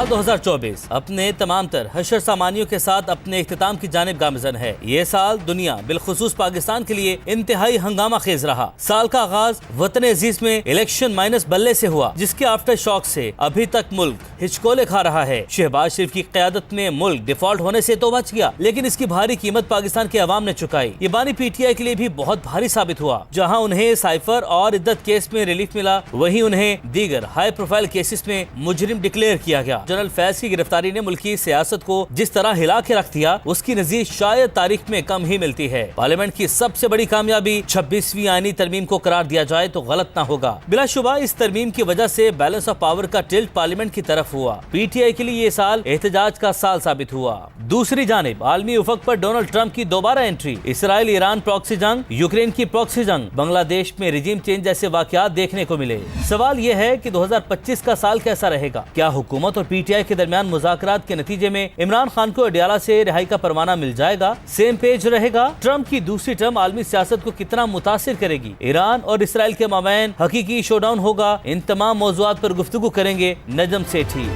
साल 2024 अपने तमाम तर हशर सामानियों के साथ अपने इख्तिताम की जानिब गामज़न है। ये साल दुनिया बिलखुसूस पाकिस्तान के लिए इंतहाई हंगामा खेज रहा। साल का आगाज वतन अजीज में इलेक्शन माइनस बल्ले से हुआ, जिसके आफ्टर शॉक से अभी तक मुल्क हिचकोले खा रहा है। शहबाज शरीफ की क़यादत में मुल्क डिफॉल्ट होने से तो बच गया, लेकिन इसकी भारी कीमत पाकिस्तान के अवाम ने चुकाई। ये बानी PTI के लिए भी बहुत भारी साबित हुआ। जहाँ उन्हें साइफर और इद्दत केस में रिलीफ मिला, वहीं उन्हें दीगर हाई प्रोफाइल केसेस में मुजरिम डिक्लेयर किया गया। जनरल फैज की गिरफ्तारी ने मुल्की सियासत को जिस तरह हिला के रख दिया, उसकी नजीर शायद तारीख में कम ही मिलती है। पार्लियामेंट की सबसे बड़ी कामयाबी 26वीं आईनी तरमीम को करार दिया जाए तो गलत न होगा। बिलाशुबा इस तरमीम की वजह से बैलेंस ऑफ पावर का टिल्ट पार्लियामेंट की तरफ हुआ। PTI के लिए ये साल एहतजाज का साल साबित हुआ। दूसरी जानिब आलमी उफक पर डोनाल्ड ट्रंप की दोबारा एंट्री, इसराइल ईरान प्रॉक्सी जंग, यूक्रेन की प्रॉक्सी जंग, बांग्लादेश में रिजीम चेंज जैसे वाकयात देखने को मिले। सवाल यह है कि 2025 का साल कैसा रहेगा? क्या हुकूमत और PTI के दरमियान मुज़ाकरात के नतीजे में इमरान खान को अडयाला से रिहाई का परवाना मिल जाएगा? सेम पेज रहेगा? ट्रंप की दूसरी टर्म आलमी सियासत को कितना मुतासिर करेगी? ईरान और इसराइल के माबैन हकीकी शोडाउन होगा? इन तमाम मौज़ूआत पर गुफ्तगू करेंगे नजम सेठी।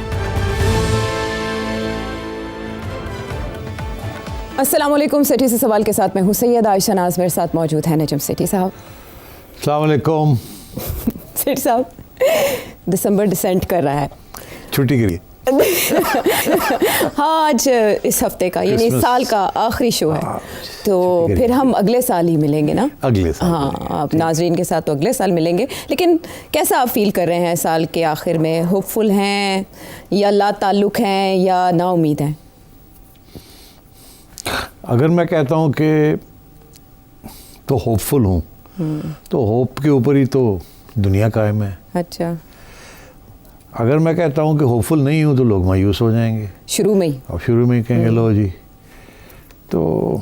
अस्सलाम वालेकुम। सेठी से सवाल के साथ मैं हूं सैयद आयशा नाज, मेरे साथ मौजूद है नजम सेठी साहब। अस्सलाम वालेकुम। सेठी साहब, दिसंबर डिसेंट कर रहा है, छुट्टी के लिए हाँ आज इस हफ्ते का यानी साल का आखिरी शो है, तो फिर हम अगले साल ही मिलेंगे ना? अगले साल हाँ, आप नाजरीन के साथ तो अगले साल मिलेंगे। लेकिन कैसा आप फील कर रहे हैं साल के आखिर में? होपफुल हैं या ला ताल्लुक हैं या ना उम्मीद हैं? अगर मैं कहता हूँ कि तो होपफुल हूँ, तो होप के ऊपर ही तो दुनिया कायम है। अच्छा, अगर मैं कहता हूँ कि होपफुल नहीं हूँ तो लोग मायूस हो जाएंगे शुरू में ही, और शुरू में ही कहेंगे लो जी। तो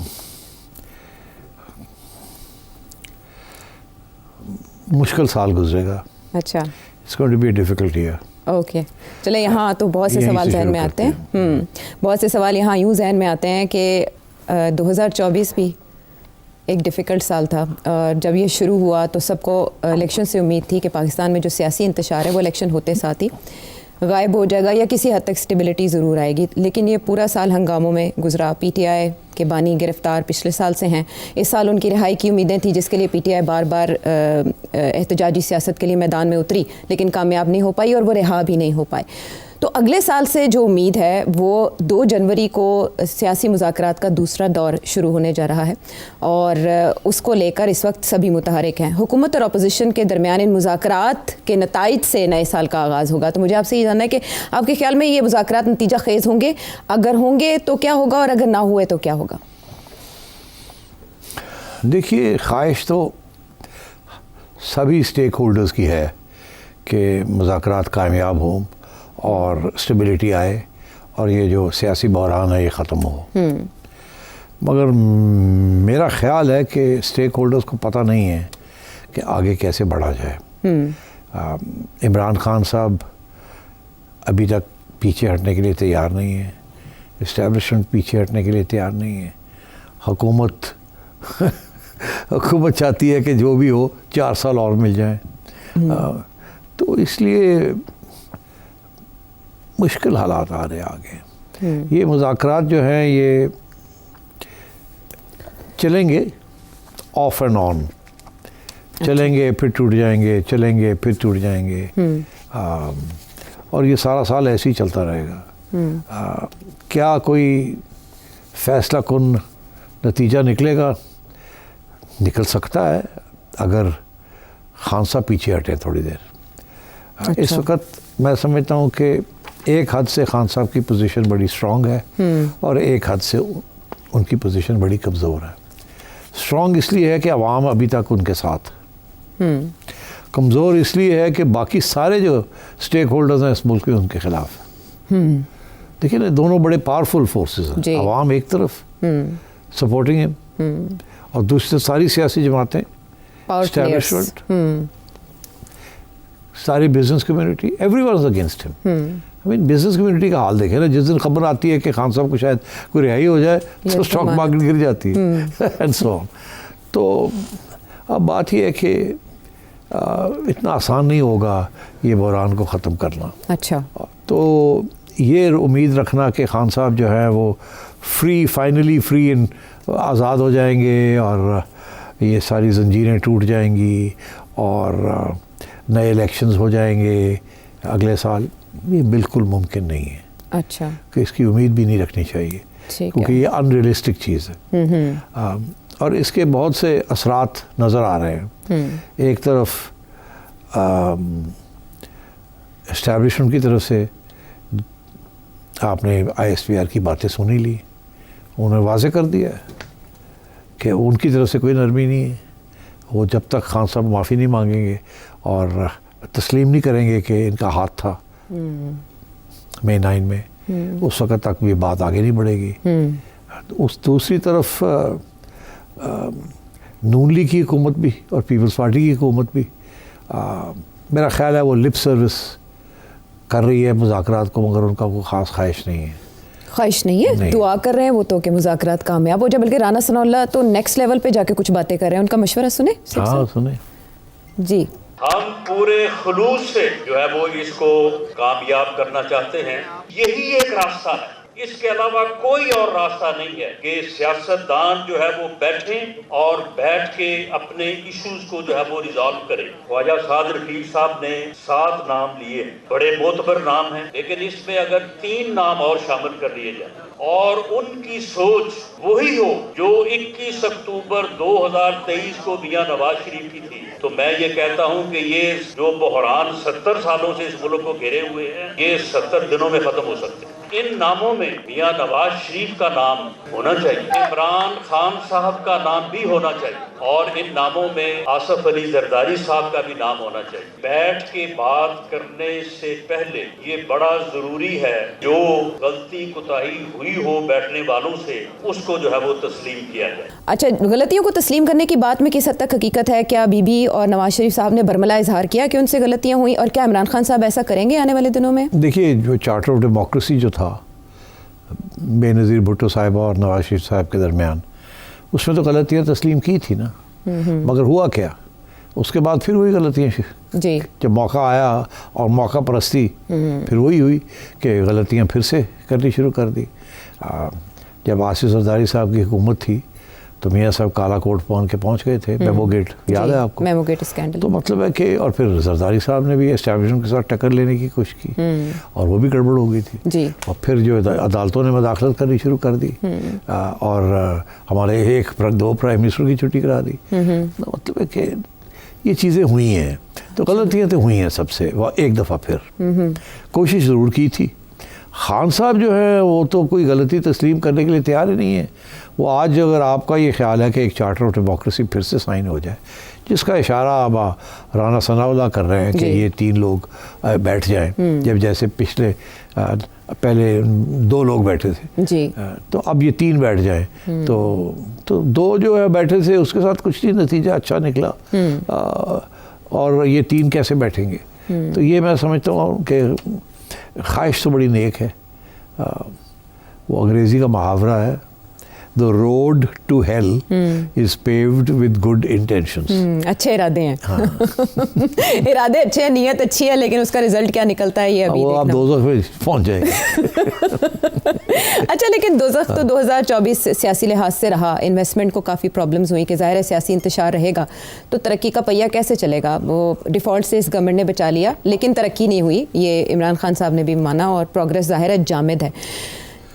मुश्किल साल गुजरेगा। अच्छा, it's going to be a difficult year. Okay, चले यहाँ तो बहुत से सवाल जहन में आते हैं। बहुत से सवाल यहाँ यूँ जहन में आते हैं कि 2024 भी एक डिफ़िकल्ट साल था। जब ये शुरू हुआ तो सबको इलेक्शन से उम्मीद थी कि पाकिस्तान में जो सियासी इंतशार है वो इलेक्शन होते साथ ही गायब हो जाएगा या किसी हद तक स्टेबिलिटी ज़रूर आएगी। लेकिन ये पूरा साल हंगामों में गुजरा। PTI के बानी गिरफ़्तार पिछले साल से हैं। इस साल उनकी रिहाई की उम्मीदें थी, जिसके लिए PTI बार बार एहतजाजी सियासत के लिए मैदान में उतरी, लेकिन कामयाब नहीं हो पाई और वो रिहा भी नहीं हो पाए। तो अगले साल से जो उम्मीद है वो 2 जनवरी को सियासी मुज़ाकरात का दूसरा दौर शुरू होने जा रहा है और उसको लेकर इस वक्त सभी मुतहरिक हैं। हुकूमत और अपोजिशन के दरमियान इन मुज़ाकरात के नताइज से नए साल का आगाज़ होगा। तो मुझे आपसे ये जानना है कि आपके ख्याल में ये मुज़ाकरात नतीजा खेज़ होंगे? अगर होंगे तो क्या होगा और अगर ना हुए तो क्या होगा? देखिए, ख्वाहिश तो सभी स्टेक होल्डर्स की है कि मुज़ाकरात कामयाब हों और स्टेबिलिटी आए और ये जो सियासी बहरान है ये ख़त्म हो। मगर मेरा ख़्याल है कि स्टेक होल्डर्स को पता नहीं है कि आगे कैसे बढ़ा जाए। इमरान खान साहब अभी तक पीछे हटने के लिए तैयार नहीं है, इस्टेब्लिशमेंट पीछे हटने के लिए तैयार नहीं है। हुकूमत हुकूमत चाहती है कि जो भी हो 4 साल और मिल जाए। तो इसलिए मुश्किल हालात आ रहे आगे। ये मुज़ाकरात जो हैं ये चलेंगे ऑफ एंड ऑन, चलेंगे फिर टूट जाएंगे, चलेंगे फिर टूट जाएंगे, और ये सारा साल ऐसे ही चलता रहेगा। क्या कोई फैसला कुन नतीजा निकलेगा? निकल सकता है अगर खान साहब पीछे हटे थोड़ी देर। अच्छा। इस वक्त मैं समझता हूँ कि एक हद से खान साहब की पोजीशन बड़ी स्ट्रॉन्ग है और एक हद से उनकी पोजीशन बड़ी कमज़ोर है। स्ट्रॉन्ग इसलिए है कि अवाम अभी तक उनके साथ, कमज़ोर इसलिए है कि बाकी सारे जो स्टेक होल्डर्स हैं इस मुल्क के उनके ख़िलाफ़। देखिए ना, दोनों बड़े पावरफुल फोर्सेस हैं। अवाम एक तरफ सपोर्टिंग हिम और दूसरी सारी सियासी जमातें, एस्टैब्लिशमेंट, सारी business community, everyone is against him. I mean business community का हाल देखें ना, जिस दिन खबर आती है कि खान साहब को शायद कोई रिहाई हो जाए तो स्टॉक मार्केट गिर जाती है एंड सो ऑन। तो अब बात यह है कि इतना आसान नहीं होगा ये बहरान को ख़त्म करना। अच्छा, तो ये उम्मीद रखना कि खान साहब जो है वो फाइनली फ्री इन आज़ाद हो जाएंगे और ये सारी जंजीरें टूट जाएंगी और नए इलेक्शंस हो जाएंगे अगले साल, ये बिल्कुल मुमकिन नहीं है। अच्छा, कि इसकी उम्मीद भी नहीं रखनी चाहिए क्योंकि ये अनरियलिस्टिक चीज़ है। और इसके बहुत से असरात नज़र आ रहे हैं। एक तरफ एस्टैब्लिशमेंट की तरफ से आपने ISPR की बातें सुनी ली, उन्होंने वाज़े कर दिया कि उनकी तरफ से कोई नरमी नहीं है। वो जब तक खान साहब माफ़ी नहीं मांगेंगे और तस्लीम नहीं करेंगे कि इनका हाथ था मई 9 में, उस वक़्त तक ये बात आगे नहीं बढ़ेगी। उस दूसरी तरफ नून लीग की हुकूमत भी और पीपल्स पार्टी की हुकूमत भी मेरा ख़्याल है वो लिप सर्विस कर रही है मुज़ाकरात को, मगर उनका कोई ख़ास ख्वाहिश नहीं है। ख्वाहिश नहीं है, नहीं। दुआ कर रहे हैं वो तो कि मुज़ाकरात कामयाब हो जाए। बल्कि राना सनाउल्लाह तो नेक्स्ट लेवल पे जाके कुछ बातें कर रहे हैं, उनका मशवरा सुने। हाँ सुने जी, हम पूरे खुलूस से जो है वो इसको कामयाब करना चाहते हैं। यही एक रास्ता है, इसके अलावा कोई और रास्ता नहीं है कि सियासतदान जो है वो बैठें और बैठ के अपने इश्यूज को जो है वो रिजॉल्व करें। ख्वाजा साद रफीक साहब ने 7 नाम लिए, बड़े मोतबर नाम हैं, लेकिन इसमें अगर 3 नाम और शामिल कर लिए जाए और उनकी सोच वही हो जो 21 अक्टूबर 2023 को मियां नवाज शरीफ की थी, तो मैं ये कहता हूँ कि ये जो बहरान 70 सालों से इस मुल्क को घेरे हुए हैं, ये 70 दिनों में खत्म हो सकते हैं। इन नामों में मियां नवाज शरीफ का नाम होना चाहिए, इमरान खान साहब का नाम भी होना चाहिए और इन नामों में आसफ अली जरदारी साहब का भी नाम होना चाहिए। बैठ के बात करने से पहले ये बड़ा जरूरी है जो गलती कोताही हुई हो बैठने वालों से, उसको जो है वो तस्लीम किया जाए। अच्छा, गलतियों को तस्लीम करने की बात में किस हद तक हकीकत है? क्या बीबी और नवाज शरीफ साहब ने बरमला इजहार किया कि उनसे गलतियां हुई, और क्या इमरान खान साहब ऐसा करेंगे आने वाले दिनों में? देखिए, जो चार्टर ऑफ डेमोक्रेसी जो था बेनज़ीर भुट्टो साहिबा और नवाज शरीफ साहब के दरमियान, उसमें तो गलतियाँ तस्लीम की थी ना, मगर हुआ क्या, उसके बाद फिर वही गलतियाँ जी, जब मौका आया और मौका परस्ती फिर वही हुई कि गलतियाँ फिर से करनी शुरू कर दी। जब आसिफ जरदारी साहब की हुकूमत थी तो मियाँ साहब काला कोट पहन के पहुँच गए थे, मेमो गेट याद है आपको? Memo gate scandal. तो मतलब है कि और फिर जरदारी साहब ने भी एस्टैब्लिशमेंट के साथ टक्कर लेने की कोशिश की और वो भी गड़बड़ हो गई थी जी। और फिर जो अदालतों ने मदाखलत करनी शुरू कर दी और हमारे 1-2 प्राइम मिनिस्टर की छुट्टी करा दी। तो मतलब है कि ये चीज़ें हुई हैं, तो गलतियाँ तो हुई हैं सबसे, वह एक दफ़ा फिर कोशिश ज़रूर की थी। खान साहब जो है वो तो कोई गलती तस्लीम करने के लिए तैयार ही नहीं है। वो आज अगर आपका ये ख्याल है कि एक चार्टर ऑफ डेमोक्रेसी फिर से साइन हो जाए, जिसका इशारा अब राना सनाउल्लाह कर रहे हैं कि ये 3 लोग बैठ जाएं, जब जैसे पिछले पहले 2 लोग बैठे थे जी, तो अब ये 3 बैठ जाएं, तो 2 जो है बैठे थे उसके साथ कुछ नहीं नतीजा अच्छा निकला और ये 3 कैसे बैठेंगे? तो ये मैं समझता हूँ कि ख्वाहिश तो बड़ी नेक है। वो अंग्रेज़ी का मुहावरा है, the road to hell is paved with good intentions. अच्छे इरादे हैं। हाँ। इरादे अच्छे हैं, नीयत अच्छी है, लेकिन उसका रिजल्ट क्या निकलता है ये अभी वो आप दोज़ख में पहुंच जाएंगे। अच्छा, लेकिन दोज़ख तो 2024 सियासी लिहाज से रहा, इन्वेस्टमेंट को काफ़ी प्रॉब्लम्स हुई कि ज़ाहिर है सियासी इंतशार रहेगा तो तरक्की का पहिया कैसे चलेगा? वो डिफ़ॉल्ट से इस गवर्नमेंट ने बचा लिया लेकिन तरक्की नहीं हुई, ये इमरान खान साहब ने भी माना और प्रोग्रेस ज़ाहिर है जामिद है।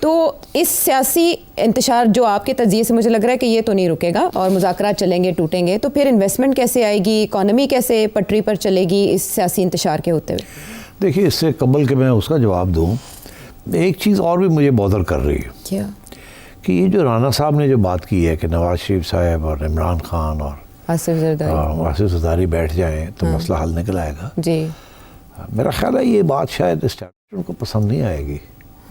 तो इस सियासी इंतशार जो आपके तजिए से मुझे लग रहा है कि ये तो नहीं रुकेगा और मुज़ाकरात चलेंगे टूटेंगे, तो फिर इन्वेस्टमेंट कैसे आएगी, इकॉनमी कैसे पटरी पर चलेगी इस सियासी इंतशार के होते हुए? देखिए, इससे कबल के मैं उसका जवाब दूँ, एक चीज़ और भी मुझे बॉदर कर रही है। क्या? कि ये जो राना साहब ने जो बात की है कि नवाज शरीफ साहब और इमरान खान और आसिफ जरदारी बैठ जाएं तो मसला हल निकल आएगा जी। मेरा ख्याल है ये बात शायद एस्टैब्लिशमेंट को पसंद नहीं आएगी,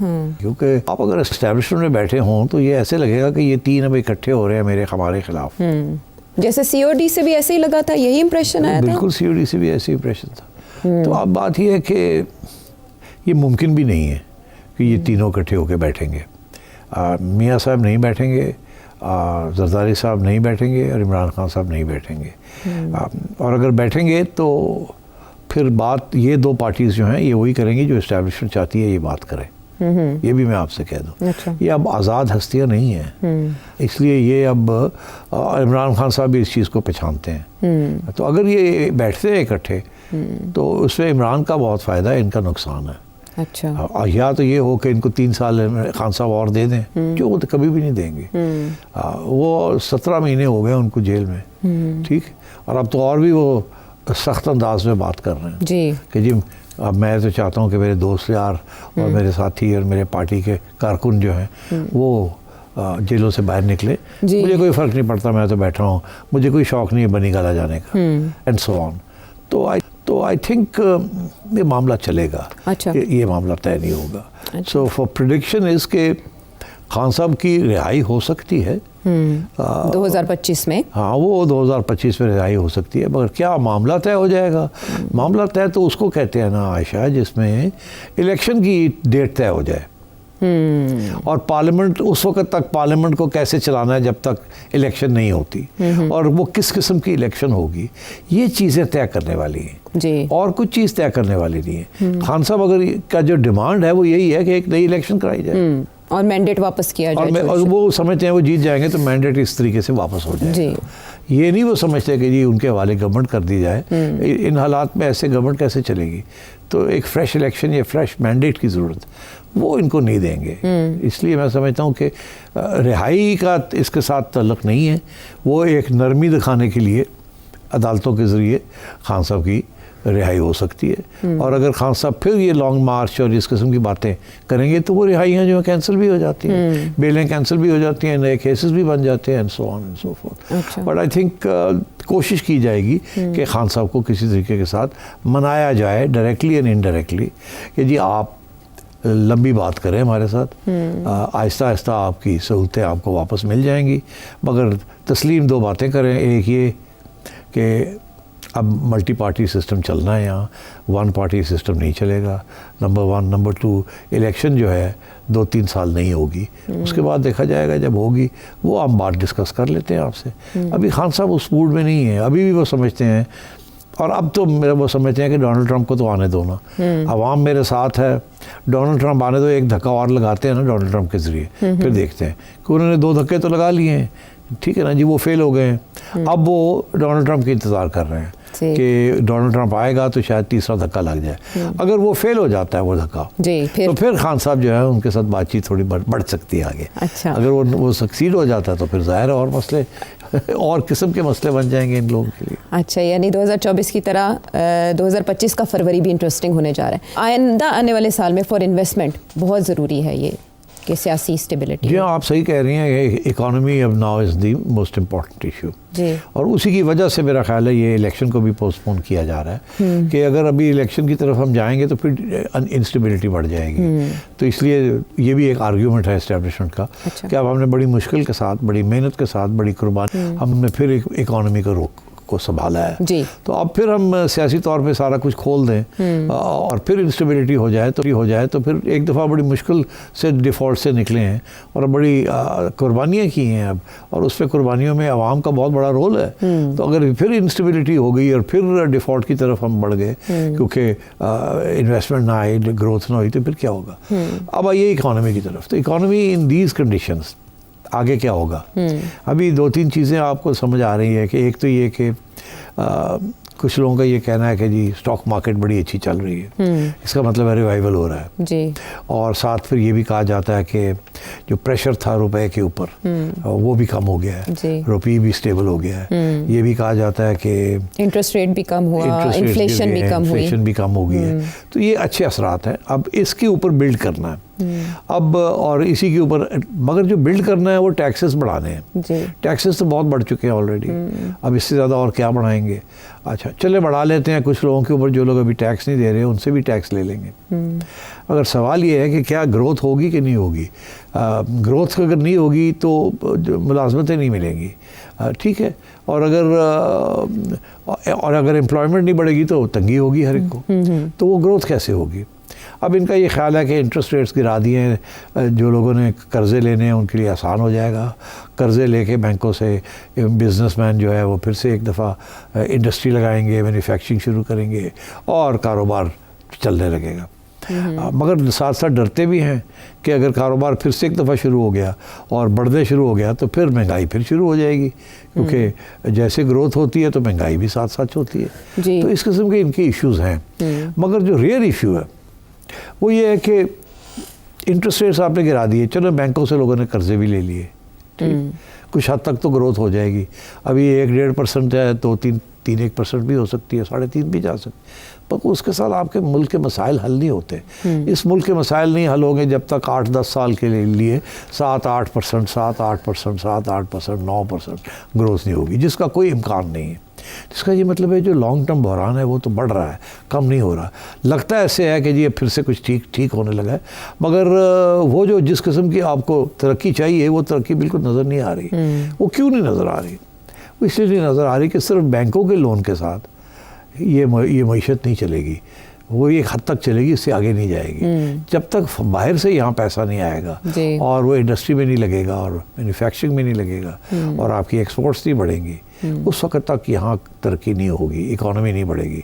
क्योंकि आप अगर एस्टैब्लिशमेंट में बैठे हों तो ये ऐसे लगेगा कि ये 3 अब इकट्ठे हो रहे हैं हमारे खिलाफ। जैसे COD से भी ऐसे ही लगा था, यही इंप्रेशन आया था। बिल्कुल, COD से भी ऐसी इंप्रेशन था। तो अब बात ये है कि ये मुमकिन भी नहीं है कि ये तीनों इकट्ठे होकर बैठेंगे। मियाँ साहब नहीं बैठेंगे, जरदारी साहब नहीं बैठेंगे और इमरान खान साहब नहीं बैठेंगे। और अगर बैठेंगे तो फिर बात ये 2 पार्टीज़ जो हैं ये वही करेंगी जो इस्टेब्लिशमेंट चाहती है ये बात करें। ये भी मैं आपसे कह दूं। अच्छा। ये अब आज़ाद हस्तियाँ नहीं हैं, इसलिए ये अब इमरान खान साहब भी इस चीज़ को पहचानते हैं। तो अगर ये बैठते हैं इकट्ठे तो उसमें इमरान का बहुत फ़ायदा है, इनका नुकसान है। अच्छा। या तो ये हो कि इनको 3 साल खान साहब और दे दें, जो वो तो कभी भी नहीं देंगे। वो 17 महीने हो गए उनको जेल में, ठीक, और अब तो और भी वो सख्त अंदाज में बात कर रहे हैं जी कि जी अब मैं तो चाहता हूँ कि मेरे दोस्त यार और मेरे साथी और मेरे पार्टी के कारकुन जो हैं वो जेलों से बाहर निकले, मुझे कोई फ़र्क नहीं पड़ता, मैं तो बैठा हूँ, मुझे कोई शौक़ नहीं है बनी गाला जाने का, एंड सो ऑन। तो आई थिंक ये मामला चलेगा। अच्छा। ये मामला तय नहीं होगा। सो फॉर प्रेडिक्शन इज़ के खान साहब की रिहाई हो सकती है 2025 में। हाँ, वो 2025 में रिहाई हो सकती है, मगर क्या मामला तय हो जाएगा? मामला तय तो उसको कहते हैं ना आयशा, जिसमें इलेक्शन की डेट तय हो जाए और पार्लियामेंट, उस वक्त तक पार्लियामेंट को कैसे चलाना है जब तक इलेक्शन नहीं होती, और वो किस किस्म की इलेक्शन होगी, ये चीज़ें तय करने वाली हैं जी। और कुछ चीज़ तय करने वाली नहीं है। खान साहब अगर का जो डिमांड है वो यही है कि एक नई इलेक्शन कराई जाए और मैंडेट वापस किया जाए, और वो समझते हैं वो जीत जाएंगे तो मैंडेट इस तरीके से वापस हो जाए जी। ये नहीं वो समझते कि जी उनके हवाले गवर्नमेंट कर दी जाए। इन हालात में ऐसे गवर्नमेंट कैसे चलेगी? तो एक फ्रेश इलेक्शन या फ्रेश मैंडेट की ज़रूरत वो इनको नहीं देंगे। इसलिए मैं समझता हूँ कि रिहाई का इसके साथ ताल्लुक़ नहीं है, वो एक नरमी दिखाने के लिए अदालतों के ज़रिए खान साहब की रिहाई हो सकती है। और अगर खान साहब फिर ये लॉन्ग मार्च और इस किस्म की बातें करेंगे तो वो रिहाइयाँ जो है कैंसिल भी हो जाती हैं, बेलें कैंसिल भी हो जाती हैं, नए केसेस भी बन जाते हैं, and so on and so fourth. But I think कोशिश की जाएगी कि खान साहब को किसी तरीके के साथ मनाया जाए, डायरेक्टली एंड इनडायरेक्टली, कि जी आप लंबी बात करें हमारे साथ, आहिस्ता आहिस्ता आपकी सहूलतें आपको वापस मिल जाएंगी, मगर तस्लीम 2 बातें करें। एक ये कि अब मल्टी पार्टी सिस्टम चलना है, यहाँ 1 पार्टी सिस्टम नहीं चलेगा, नंबर 1। नंबर 2, इलेक्शन जो है 2-3 साल नहीं होगी, उसके बाद देखा जाएगा, जब होगी वो हम बात डिस्कस कर लेते हैं आपसे। अभी खान साहब उस मूड में नहीं है, अभी भी वो समझते हैं, और अब तो मेरा वो समझते हैं कि डोनाल्ड ट्रंप को तो आने दो ना, अवाम मेरे साथ है, डोनाल्ड ट्रंप आने दो, एक धक्का और लगाते हैं ना डोनाल्ड ट्रंप के ज़रिए, फिर देखते हैं कि उन्होंने 2 धक्के तो लगा लिए हैं, ठीक है ना जी, वो फेल हो गए हैं। अब वो डोनाल्ड ट्रंप की इंतज़ार कर रहे हैं कि डोनाल्ड ट्रंप आएगा तो शायद तीसरा धक्का लग जाए। अगर वो फेल हो जाता है वो धक्का जी, तो फिर खान साहब जो है उनके साथ बातचीत थोड़ी बढ़ सकती है आगे। अच्छा। अगर वो सक्सीड हो जाता है तो फिर ज़ाहिर है और मसले और किस्म के मसले बन जाएंगे इन लोगों के लिए। अच्छा, यानी 2024 की तरह 2025 का फरवरी भी इंटरेस्टिंग होने जा रहा है। आइंदा आने वाले साल में फॉर इन्वेस्टमेंट बहुत ज़रूरी है ये कि सियासी स्टेबिलिटी। जी आप सही कह रही हैं, इकॉनमी अब now is the most important issue ji, और उसी की वजह से मेरा ख्याल है ये इलेक्शन को भी पोस्टपोन किया जा रहा है कि अगर अभी इलेक्शन की तरफ हम जाएंगे तो फिर इंस्टेबिलिटी बढ़ जाएगी। तो इसलिए ये भी एक आर्ग्यूमेंट है इस्टेब्लिशमेंट का। अच्छा। कि अब हमने बड़ी मुश्किल के साथ, बड़ी मेहनत के साथ, बड़ी कुर्बानी हमने फिर इकॉनमी को को संभाला है जी। तो अब फिर हम सियासी तौर पे सारा कुछ खोल दें और फिर इंस्टेबिलिटी हो जाए तो फिर एक दफ़ा बड़ी मुश्किल से डिफ़ॉल्ट से निकले हैं और बड़ी कुर्बानियाँ की हैं अब, और उस पर कुर्बानियों में आवाम का बहुत बड़ा रोल है। तो अगर फिर इंस्टेबिलिटी हो गई और फिर डिफ़ॉल्ट की तरफ हम बढ़ गए क्योंकि इन्वेस्टमेंट ना आई, ग्रोथ ना हुई, तो फिर क्या होगा? अब आइए इकॉनमी की तरफ। तो इकॉनमी इन दीज कंडीशंस आगे क्या होगा? अभी 2-3 चीज़ें आपको समझ आ रही है कि एक तो ये कि कुछ लोगों का ये कहना है कि जी स्टॉक मार्केट बड़ी अच्छी चल रही है, इसका मतलब है रिवाइवल हो रहा है जी। और साथ फिर ये भी कहा जाता है कि जो प्रेशर था रुपए के ऊपर वो भी कम हो गया है, रुपये भी स्टेबल हो गया है। ये भी कहा जाता है कि इंटरेस्ट रेट भी कम हुआ, इन्फ्लेशन भी कम हो गई है। तो ये अच्छे असरात हैं। अब इसके ऊपर बिल्ड करना है अब, और इसी के ऊपर मगर जो बिल्ड करना है वो टैक्सेस बढ़ाने हैं। टैक्सेस तो बहुत बढ़ चुके हैं ऑलरेडी, अब इससे ज़्यादा और क्या बढ़ाएंगे? अच्छा चले बढ़ा लेते हैं कुछ लोगों के ऊपर, जो लोग अभी टैक्स नहीं दे रहे उनसे भी टैक्स ले लेंगे। अगर सवाल ये है कि क्या ग्रोथ होगी कि नहीं होगी? ग्रोथ अगर नहीं होगी तो मुलाजमतें नहीं मिलेंगी, ठीक है, और अगर एम्प्लॉयमेंट नहीं बढ़ेगी तो तंगी होगी हर एक को, तो वो ग्रोथ कैसे होगी? अब इनका ये ख्याल है कि इंटरेस्ट रेट्स गिरा दिए हैं, जो लोगों ने कर्ज़े लेने हैं उनके लिए आसान हो जाएगा। कर्ज़े लेके बैंकों से बिजनेसमैन जो है वो फिर से एक दफ़ा इंडस्ट्री लगाएंगे, मैन्युफैक्चरिंग शुरू करेंगे और कारोबार चलने लगेगा। मगर साथ साथ डरते भी हैं कि अगर कारोबार फिर से एक दफ़ा शुरू हो गया और बढ़ने शुरू हो गया तो फिर महंगाई फिर शुरू हो जाएगी, क्योंकि जैसे ग्रोथ होती है तो महंगाई भी साथ साथ होती है। तो इस किस्म के इनके इश्यूज़ हैं। मगर जो रियल इशू है वो ये है कि इंटरेस्ट रेट्स आपने गिरा दिए, चलो बैंकों से लोगों ने कर्जे भी ले लिए, ठीक, कुछ हद तक तो ग्रोथ हो जाएगी। अभी 1-1.5% है तो 3-1% भी हो सकती है, 3.5 भी जा सकती है, पर उसके साथ आपके मुल्क के मसाइल हल नहीं होते। इस मुल्क के मसाइल नहीं हल होंगे जब तक 8-10 साल के लिए 7-8%, 9% ग्रोथ नहीं होगी, जिसका कोई इम्कान नहीं है। जिसका ये मतलब है जो लॉन्ग टर्म बहरान है वो तो बढ़ रहा है, कम नहीं हो रहा। लगता है ऐसे है कि जी फिर से कुछ ठीक होने लगा है, मगर वो जो जिस किस्म की आपको तरक्की चाहिए वो तरक्की बिल्कुल नज़र नहीं आ रही। वो क्यों नहीं नज़र आ रही? वो इसलिए नहीं नज़र आ रही कि सिर्फ बैंकों के लोन के साथ ये मईशत नहीं चलेगी, वो एक हद तक चलेगी, इससे आगे नहीं जाएगी। जब तक बाहर से यहाँ पैसा नहीं आएगा और वो इंडस्ट्री में नहीं लगेगा और मैन्युफैक्चरिंग में नहीं लगेगा और आपकी एक्सपोर्ट्स नहीं बढ़ेंगी, उस वक्त तक यहाँ तरक्की नहीं होगी, इकॉनमी नहीं बढ़ेगी।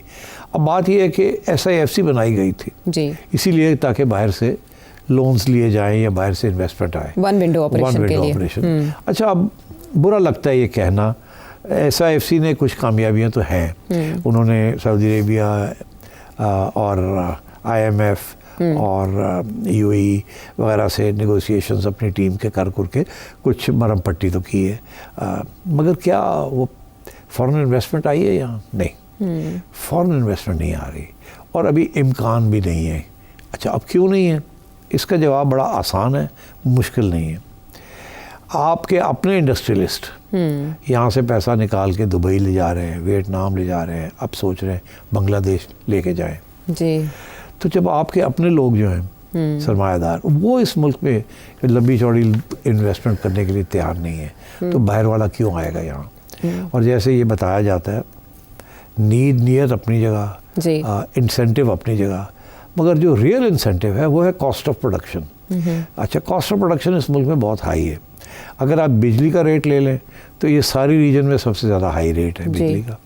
अब बात यह है कि SIFC बनाई गई थी इसीलिए ताकि बाहर से लोन्स लिए जाएं या बाहर से इन्वेस्टमेंट आए, वन विंडो ऑपरेशन। अच्छा, अब बुरा लगता है ये कहना, SIFC ने कुछ कामयाबियाँ तो हैं। उन्होंने सऊदी अरेबिया और IMF और UAE वगैरह से नेगोशिएशंस अपनी टीम के कर के कुछ मरम पट्टी तो की है, मगर क्या वो फॉरेन इन्वेस्टमेंट आई है यहाँ? नहीं, फॉरेन इन्वेस्टमेंट नहीं आ रही और अभी इम्कान भी नहीं है। अच्छा, अब क्यों नहीं है? इसका जवाब बड़ा आसान है, मुश्किल नहीं है। आपके अपने इंडस्ट्रियलिस्ट यहाँ से पैसा निकाल के दुबई ले जा रहे हैं, वियतनाम ले जा रहे हैं, अब सोच रहे हैं बांग्लादेश लेके जाएं जी। तो जब आपके अपने लोग जो हैं सरमायादार, वो इस मुल्क में लंबी चौड़ी इन्वेस्टमेंट करने के लिए तैयार नहीं है, तो बाहर वाला क्यों आएगा यहाँ? और जैसे ये बताया जाता है, नीयत अपनी जगह, इंसेंटिव अपनी जगह, मगर जो रियल इंसेंटिव है वो है कॉस्ट ऑफ प्रोडक्शन। अच्छा, कॉस्ट ऑफ प्रोडक्शन इस मुल्क में बहुत हाई है। अगर आप बिजली का रेट ले लें तो ये सारी रीजन में सबसे ज़्यादा हाई रेट है बिजली का।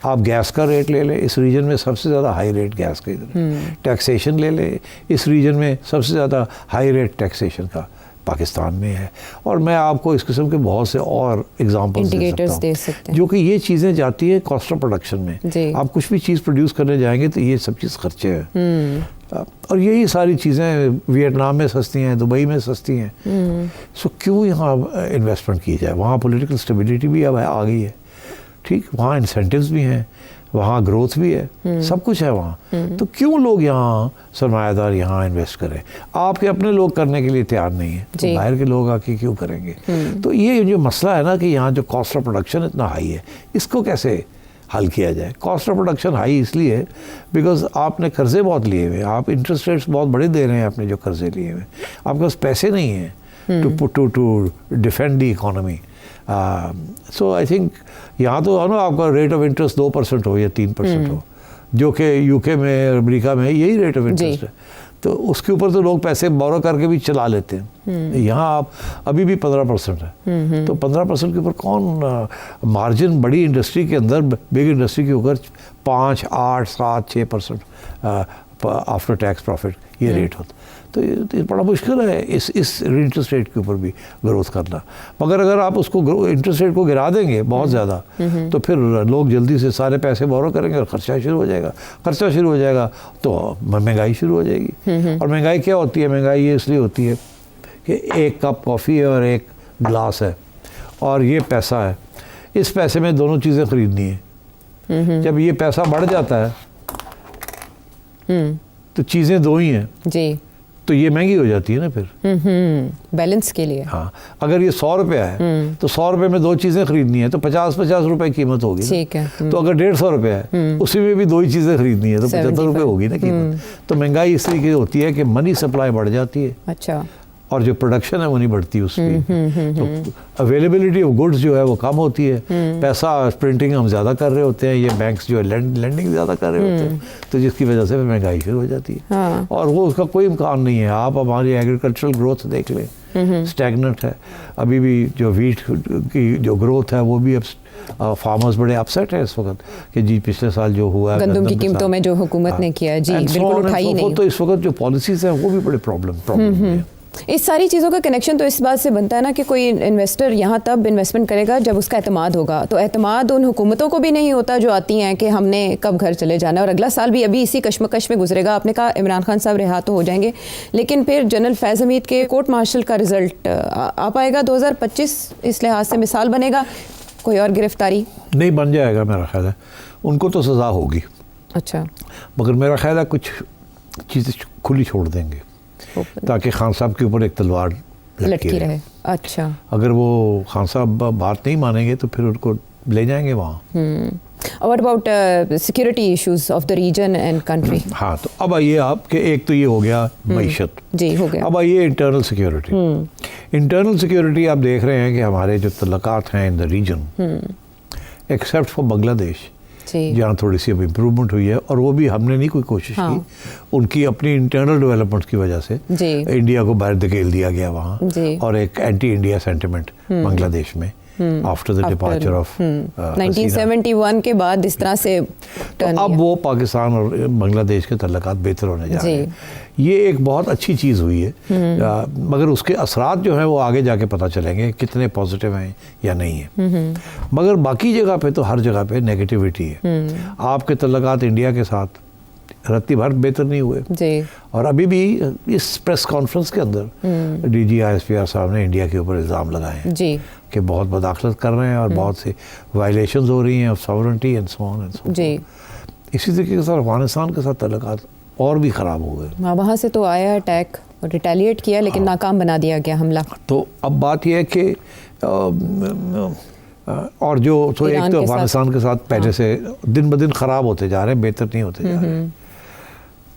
आप गैस का रेट ले लें, इस रीजन में सबसे ज़्यादा हाई रेट गैस का इधर है। टैक्सेशन ले लें, इस रीजन में सबसे ज़्यादा हाई रेट टैक्सेशन का पाकिस्तान में है। और मैं आपको इस किस्म के बहुत से और एग्जांपल्स दे सकता हूँ जो कि ये चीज़ें जाती है कॉस्ट ऑफ प्रोडक्शन में। आप कुछ भी चीज़ प्रोड्यूस करने जाएंगे तो ये सब चीज़ खर्चे हैं, और यही सारी चीज़ें वियतनाम में सस्ती हैं, दुबई में सस्ती हैं। सो क्यों यहाँ इन्वेस्टमेंट की जाए? वहाँ पॉलिटिकल स्टेबिलिटी भी अब आ गई है, ठीक, वहाँ इंसेंटिव्स भी हैं, वहाँ ग्रोथ भी है, सब कुछ है वहाँ। तो क्यों लोग यहाँ सरमायादार यहाँ इन्वेस्ट करें? आपके अपने लोग करने के लिए तैयार नहीं है, तो बाहर के लोग आके क्यों करेंगे? तो ये जो मसला है ना कि यहाँ जो कॉस्ट ऑफ प्रोडक्शन इतना हाई है, इसको कैसे हल किया जाए? कॉस्ट ऑफ प्रोडक्शन हाई इसलिए है बिकॉज आपने कर्जे बहुत लिए हुए, आप इंटरेस्ट रेट्स बहुत बड़े दे रहे हैं अपने जो कर्जे लिए हुए, आपके पास पैसे नहीं हैं to defend the economy. So I think यहाँ तो है ना, आपका रेट ऑफ इंटरेस्ट 2% हो या 3% हो, जो कि UK में, अमेरिका में यही रेट ऑफ इंटरेस्ट है, तो उसके ऊपर तो लोग पैसे बोरो करके भी चला लेते हैं। यहाँ आप अभी भी 15% है, तो 15% के ऊपर कौन मार्जिन बड़ी इंडस्ट्री के अंदर, बिग इंडस्ट्री के ऊपर 5, 8, 7, 6% आफ्टर टैक्स प्रॉफिट ये रेट होता। तो ये बड़ा मुश्किल है इस इंटरेस्ट रेट के ऊपर भी ग्रोथ करना। मगर अगर आप उसको इंटरेस्ट रेट को गिरा देंगे बहुत ज़्यादा, तो फिर लोग जल्दी से सारे पैसे बोरो करेंगे और खर्चा शुरू हो जाएगा। खर्चा शुरू हो जाएगा तो महंगाई शुरू हो जाएगी। और महंगाई क्या होती है? महंगाई ये इसलिए होती है कि एक कप कॉफ़ी है और एक गिलास है और ये पैसा है, इस पैसे में दोनों चीज़ें ख़रीदनी है। जब ये पैसा बढ़ जाता है तो चीज़ें दो ही हैं जी, तो ये महंगी हो जाती है ना फिर बैलेंस के लिए। हाँ, अगर ये 100 रुपया है तो 100 रुपये में 2 चीज़ें खरीदनी है तो 50 रुपए कीमत होगी, ठीक है। तो अगर 150 रुपये है उसी में भी 2 ही चीज़ें खरीदनी है तो 75 रुपये होगी ना कीमत। तो महंगाई इस तरीके होती है कि मनी सप्लाई बढ़ जाती है। अच्छा, और जो प्रोडक्शन है वो नहीं बढ़ती उसकी, तो अवेलेबिलिटी ऑफ गुड्स जो है वो कम होती है, पैसा प्रिंटिंग हम ज़्यादा कर रहे होते हैं, ये बैंक्स जो है लेंडिंग ज़्यादा कर रहे होते हैं, तो जिसकी वजह से महंगाई शुरू हो जाती है। हाँ। और वो उसका कोई इम्कान नहीं है। आप हमारी एग्रीकल्चरल ग्रोथ देख लें, स्टैगनेंट है अभी भी। जो वीट की जो ग्रोथ है वो भी अब फार्मर्स बड़े अपसेट है इस वक्त कि जी पिछले साल जो हुआ गंदम की कीमतों में जो हुकूमत ने किया जी बिल्कुल उठाई नहीं। तो इस वक्त जो पॉलिसीज हैं वो भी बड़े प्रॉब्लम है। इस सारी चीज़ों का कनेक्शन तो इस बात से बनता है ना कि कोई इन्वेस्टर यहाँ तब इन्वेस्टमेंट करेगा जब उसका एतमाद होगा। तो एतमाद उन हुकूमतों को भी नहीं होता जो आती हैं कि हमने कब घर चले जाना है, और अगला साल भी अभी इसी कश्मकश में गुजरेगा। आपने कहा इमरान खान साहब रिहा तो हो जाएंगे, लेकिन फिर जनरल फैज़ हमीद के कोर्ट मार्शल का रिजल्ट आ पाएगा 2025, इस लिहाज से मिसाल बनेगा? कोई और गिरफ्तारी नहीं बन जाएगा मेरा ख्याल है, उनको तो सज़ा होगी। अच्छा, मगर मेरा ख्याल है कुछ चीज़ें खुली छोड़ देंगे ताकि खान साहब के ऊपर एक तलवार लटकी रहे। अच्छा, अगर वो खान साहब बात नहीं मानेंगे तो फिर उनको ले जाएंगे वहाँ। What about security issues of the region and country? हाँ, तो अब आइए आपके, एक तो ये हो गया मईशत, जी हो गया। अब आइए इंटरनल सिक्योरिटी। इंटरनल सिक्योरिटी आप देख रहे हैं कि हमारे जो तल्लकात हैं in the region, except for Bangladesh जहाँ थोड़ी सी अब इम्प्रूवमेंट हुई है, और वो भी हमने नहीं कोई कोशिश की, उनकी अपनी इंटरनल डेवलपमेंट की वजह से इंडिया को बाहर धकेल दिया गया वहाँ, और एक एंटी इंडिया सेंटिमेंट बांग्लादेश में आफ्टर द डिपार्चर ऑफ 1971 के बाद इस तरह से तो अब वो पाकिस्तान और बांग्लादेश के तल्लकात बेहतर होने जा रहे हैं। ये एक बहुत अच्छी चीज़ हुई है, मगर उसके असरात जो हैं वो आगे जाके पता चलेंगे कितने पॉजिटिव हैं या नहीं है। मगर बाकी जगह पे तो हर जगह पे नेगेटिविटी है। आपके तल्लकात इंडिया के साथ रत्ती भर बेहतर नहीं हुए जी। और अभी भी इस प्रेस कॉन्फ्रेंस के अंदर DGISPR साहब ने इंडिया के ऊपर इल्ज़ाम लगाए हैं जी कि बहुत बदाखलत कर रहे हैं और बहुत से वायलेशंस हो रही हैं of sovereignty and so on and so ji. इसी तरीके के साथ अफगानिस्तान के साथ तल्लकात और भी ख़राब हो गए। वहाँ से तो आया अटैक और रिटेलिएट किया, लेकिन नाकाम बना दिया गया हमला। तो अब बात यह है कि और जो तो एक तो अफगानिस्तान के साथ पहले से दिन ब दिन ख़राब होते जा रहे हैं, बेहतर नहीं होते जा रहे हैं।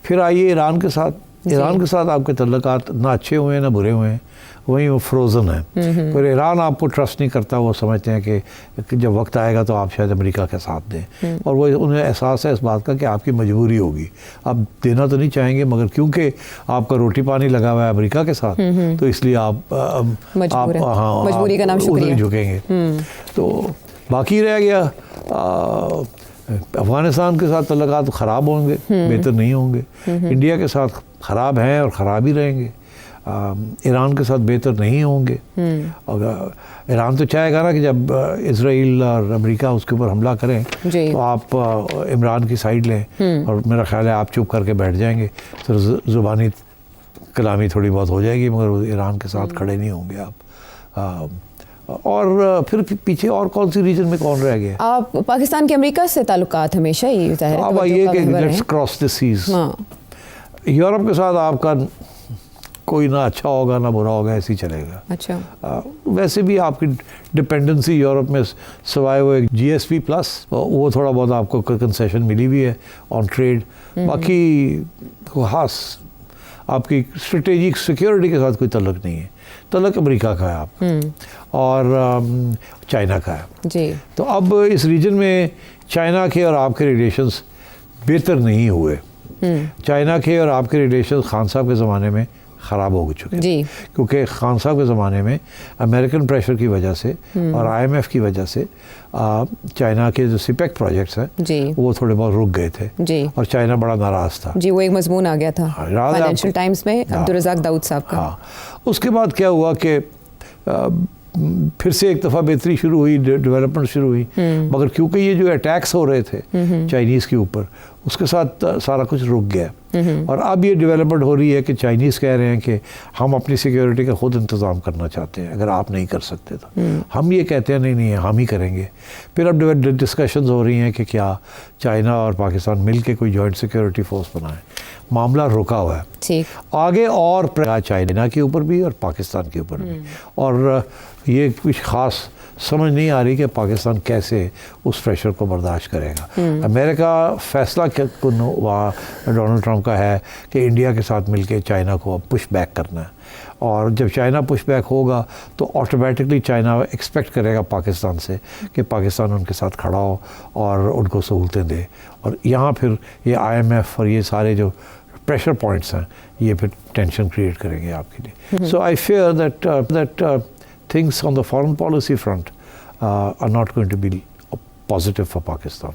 फिर आइए ईरान के साथ आपके तल्लकात ना अच्छे हुए हैं ना बुरे हुए हैं, वहीं वो फ्रोज़न है। फिर ईरान आपको ट्रस्ट नहीं करता, वो समझते हैं कि जब वक्त आएगा तो आप शायद अमेरिका का साथ दें, और वो उन्हें एहसास है इस बात का कि आपकी मजबूरी होगी, आप देना तो नहीं चाहेंगे, मगर क्योंकि आपका रोटी पानी लगा हुआ है अमेरिका के साथ, तो इसलिए आप मजबूरी का नाम शुक्रिया झुकेंगे। तो बाकी रह गया अफ़गानिस्तान के साथ तल्लकात तो ख़राब होंगे, बेहतर नहीं होंगे। इंडिया के साथ ख़राब हैं और ख़राब ही रहेंगे। ईरान के साथ बेहतर नहीं होंगे। और ईरान तो चाहेगा ना कि जब इजराइल और अमेरिका उसके ऊपर हमला करें तो आप इमरान की साइड लें, और मेरा ख्याल है आप चुप करके बैठ जाएंगे तो ज़ुबानी कलामी थोड़ी बहुत हो जाएगी, मगर ईरान के साथ खड़े नहीं होंगे आप। और फिर पीछे और कौन सी रीजन में कौन रह गया? आप पाकिस्तान के अमेरिका से ताल्लुकात हमेशा ही ज़ाहिर है। अब ये कि let's cross the seas. Europe के साथ आपका कोई ना अच्छा होगा ना बुरा होगा, ऐसे ही चलेगा। अच्छा, वैसे भी आपकी डिपेंडेंसी यूरोप में सिवाय वो एक GSP+ वो थोड़ा बहुत आपको कंसेशन मिली भी है ऑन ट्रेड, बाकी खास आपकी स्ट्रेटेजिक सिक्योरिटी के साथ कोई तल्लक नहीं है। तल्लक अमेरिका का है आपका और चाइना का है जी। तो अब इस रीजन में चाइना के और आपके रिलेशंस बेहतर नहीं हुए। चाइना के और आपके रिलेशंस खान साहब के ज़माने में ख़राब हो चुके हैं, क्योंकि खान साहब के ज़माने में अमेरिकन प्रेशर की वजह से और IMF की वजह से चाइना के जो सिपेक प्रोजेक्ट्स हैं वो थोड़े बहुत रुक गए थे और चाइना बड़ा नाराज़ था जी। वो एक मजमून आ गया था फाइनेंशियल टाइम्स में अब्दुल रज़ाक दाऊद साहब का। उसके बाद क्या हुआ कि फिर से एक दफ़ा बेहतरी शुरू हुई, डेवलपमेंट शुरू हुई, मगर क्योंकि ये जो अटैक्स हो रहे थे चाइनीज़ के ऊपर, उसके साथ सारा कुछ रुक गया। और अब ये डेवलपमेंट हो रही है कि चाइनीज़ कह रहे हैं कि हम अपनी सिक्योरिटी का खुद इंतज़ाम करना चाहते हैं, अगर आप नहीं कर सकते तो हम ये कहते हैं नहीं हम ही करेंगे। फिर अब डिस्कशंस हो रही हैं कि क्या चाइना और पाकिस्तान मिल के कोई जॉइंट सिक्योरिटी फोर्स बनाएं। मामला रुका हुआ है आगे, और चाइना के ऊपर भी और पाकिस्तान के ऊपर भी, और ये कुछ ख़ास समझ नहीं आ रही कि पाकिस्तान कैसे उस प्रेशर को बर्दाश्त करेगा। अमेरिका फैसला वहाँ डोनाल्ड ट्रंप का है कि इंडिया के साथ मिलके चाइना को अब पुश बैक करना है, और जब चाइना पुश बैक होगा तो ऑटोमेटिकली चाइना एक्सपेक्ट करेगा पाकिस्तान से कि पाकिस्तान उनके साथ खड़ा हो और उनको सहूलतें दे, और यहाँ फिर ये IMF और ये सारे जो प्रेशर पॉइंट्स हैं ये फिर टेंशन क्रिएट करेंगे आपके लिए. So I fear that things on the foreign policy front are not going to be positive for Pakistan.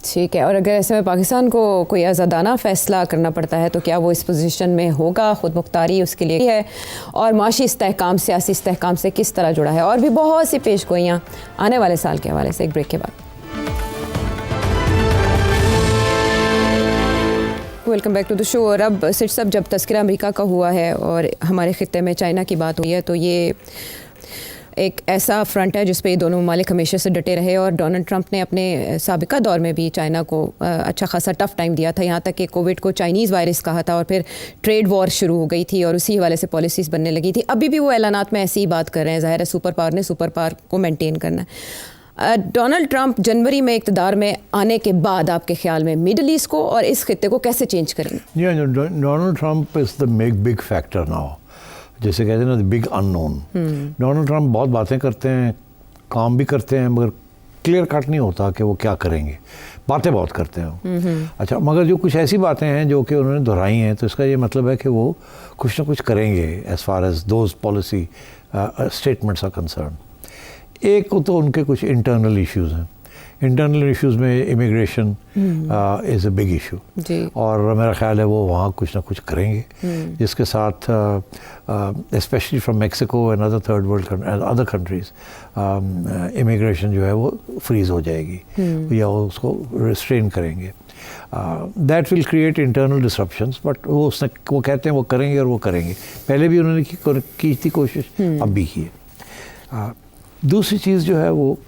ठीक है, और अगर ऐसे में पाकिस्तान को कोई आज़ादाना फ़ैसला करना पड़ता है तो क्या वो इस पोजीशन में होगा? खुद मुख्तारी उसके लिए है, और माशी इस्तेहकाम सियासी इस्तेहकाम से किस तरह जुड़ा है, और भी बहुत सी पेशगोइयाँ आने वाले साल के हवाले से. एक ब्रेक के बाद welcome back to the show. और अब सिर्फ सब जब तस्करा अमेरिका का हुआ है और हमारे ख़ित्ते में चाइना की बात हुई है तो ये एक ऐसा फ्रंट है जिस पे दोनों ममालिक हमेशा से डटे रहे, और डोनाल्ड ट्रंप ने अपने साबिका दौर में भी चाइना को अच्छा खासा टफ टाइम दिया था, यहाँ तक कि कोविड को चाइनीज़ वायरस कहा था, और फिर ट्रेड वॉर शुरू हो गई थी और उसी हवाले से पॉलिसीज़ बनने लगी थी. अभी भी वो ऐलानात में ऐसी ही बात कर रहे हैं. ज़ाहिर है सुपर पावर ने सुपर पावर को मेंटेन करना है. डोनाल्ड ट्रंप जनवरी में इक़्तिदार में आने के बाद आपके ख्याल में मिडल ईस्ट को और इस खित्ते को कैसे चेंज करेंगे? Donald Trump is the big factor now, जैसे कहते हैं ना, the big unknown. Donald Trump बहुत बातें करते हैं, काम भी करते हैं, मगर क्लियर कट नहीं होता कि वो क्या करेंगे. बातें बहुत करते हैं. अच्छा, मगर जो कुछ ऐसी बातें हैं जो कि उन्होंने दोहराई हैं तो इसका ये मतलब है कि वो कुछ ना कुछ करेंगे as far as those policy statements are concern. एक तो उनके कुछ इंटरनल इश्यूज़ हैं. इंटरनल इश्यूज़ में immigration is a big issue, और मेरा ख्याल है वो वहाँ कुछ ना कुछ करेंगे, जिसके साथ specially from Mexico and other third world other countries immigration जो है वो फ्रीज़ हो जाएगी या उसको रिस्ट्रेन करेंगे. That will create internal disruptions, but वो कहते हैं वो करेंगे और वो करेंगे. पहले भी उन्होंने की थी कोशिश, अब भी की है. दूसरी चीज़ जो है वो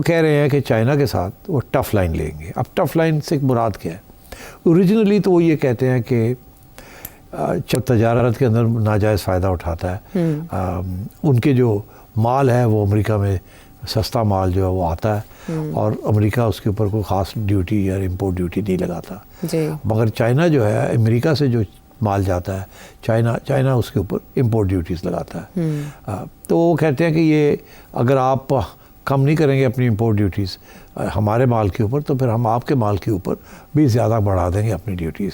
कह रहे हैं कि चाइना के साथ वो टफ लाइन लेंगे. अब टफ लाइन से मुराद क्या है? ओरिजिनली तो वो ये कहते हैं कि तजारत के अंदर नाजायज़ फ़ायदा उठाता है. उनके जो माल है वो अमेरिका में सस्ता माल जो है वो आता है, और अमेरिका उसके ऊपर कोई ख़ास ड्यूटी या इम्पोर्ट ड्यूटी नहीं लगाता. मगर चाइना जो है अमेरिका से जो माल जाता है चाइना उसके ऊपर इम्पोर्ट ड्यूटीज़ लगाता है. तो वो कहते हैं कि ये अगर आप कम नहीं करेंगे अपनी इम्पोर्ट ड्यूटीज़ हमारे माल के ऊपर, तो फिर हम आपके माल के ऊपर भी ज़्यादा बढ़ा देंगे अपनी ड्यूटीज़,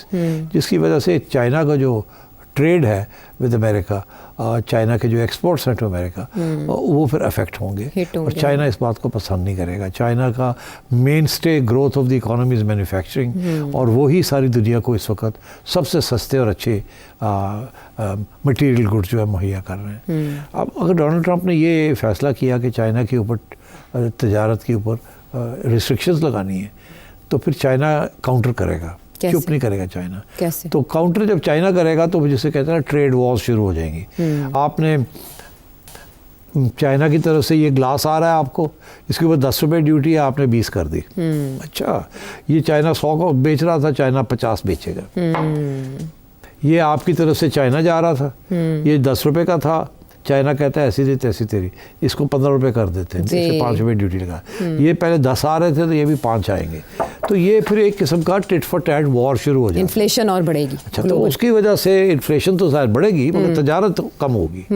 जिसकी वजह से चाइना का जो ट्रेड है विद अमेरिका, चाइना के जो एक्सपोर्ट्स हैं टू अमेरिका, वो फिर अफेक्ट होंगे, और चाइना इस बात को पसंद नहीं करेगा. चाइना का main stay growth of the economy is manufacturing, और वही सारी दुनिया को इस वक्त सबसे सस्ते और अच्छे मटेरियल गुड्स जो है मुहैया कर रहे हैं. अब अगर डोनाल्ड ट्रंप ने ये फ़ैसला किया कि चाइना के ऊपर तजारत के ऊपर रिस्ट्रिक्शंस लगानी है, तो फिर चाइना काउंटर करेगा. चुप नहीं करेगा चाइना. कैसे? तो काउंटर जब चाइना करेगा तो जिसे कहते हैं ना ट्रेड वॉर्स शुरू हो जाएंगी. आपने चाइना की तरफ से ये ग्लास आ रहा है आपको, इसके ऊपर 10 रुपये ड्यूटी है, आपने 20 कर दी. अच्छा, ये चाइना 100 को बेच रहा था, चाइना 50 बेचेगा. ये आपकी तरफ से चाइना जा रहा था, ये 10 रुपये का था, चाइना कहता है ऐसी थी तैसी तेरी, इसको 15 रुपये कर देते हैं, इसे 5 रुपये ड्यूटी लगा. ये पहले 10 आ रहे थे तो ये भी 5 आएंगे. तो ये फिर एक किस्म का टिट फॉर टैट वॉर शुरू हो जाएगा. इन्फ्लेशन और बढ़ेगी. अच्छा, तो उसकी वजह से इन्फ्लेशन तो शायद बढ़ेगी, मगर तजारत तो कम होगी.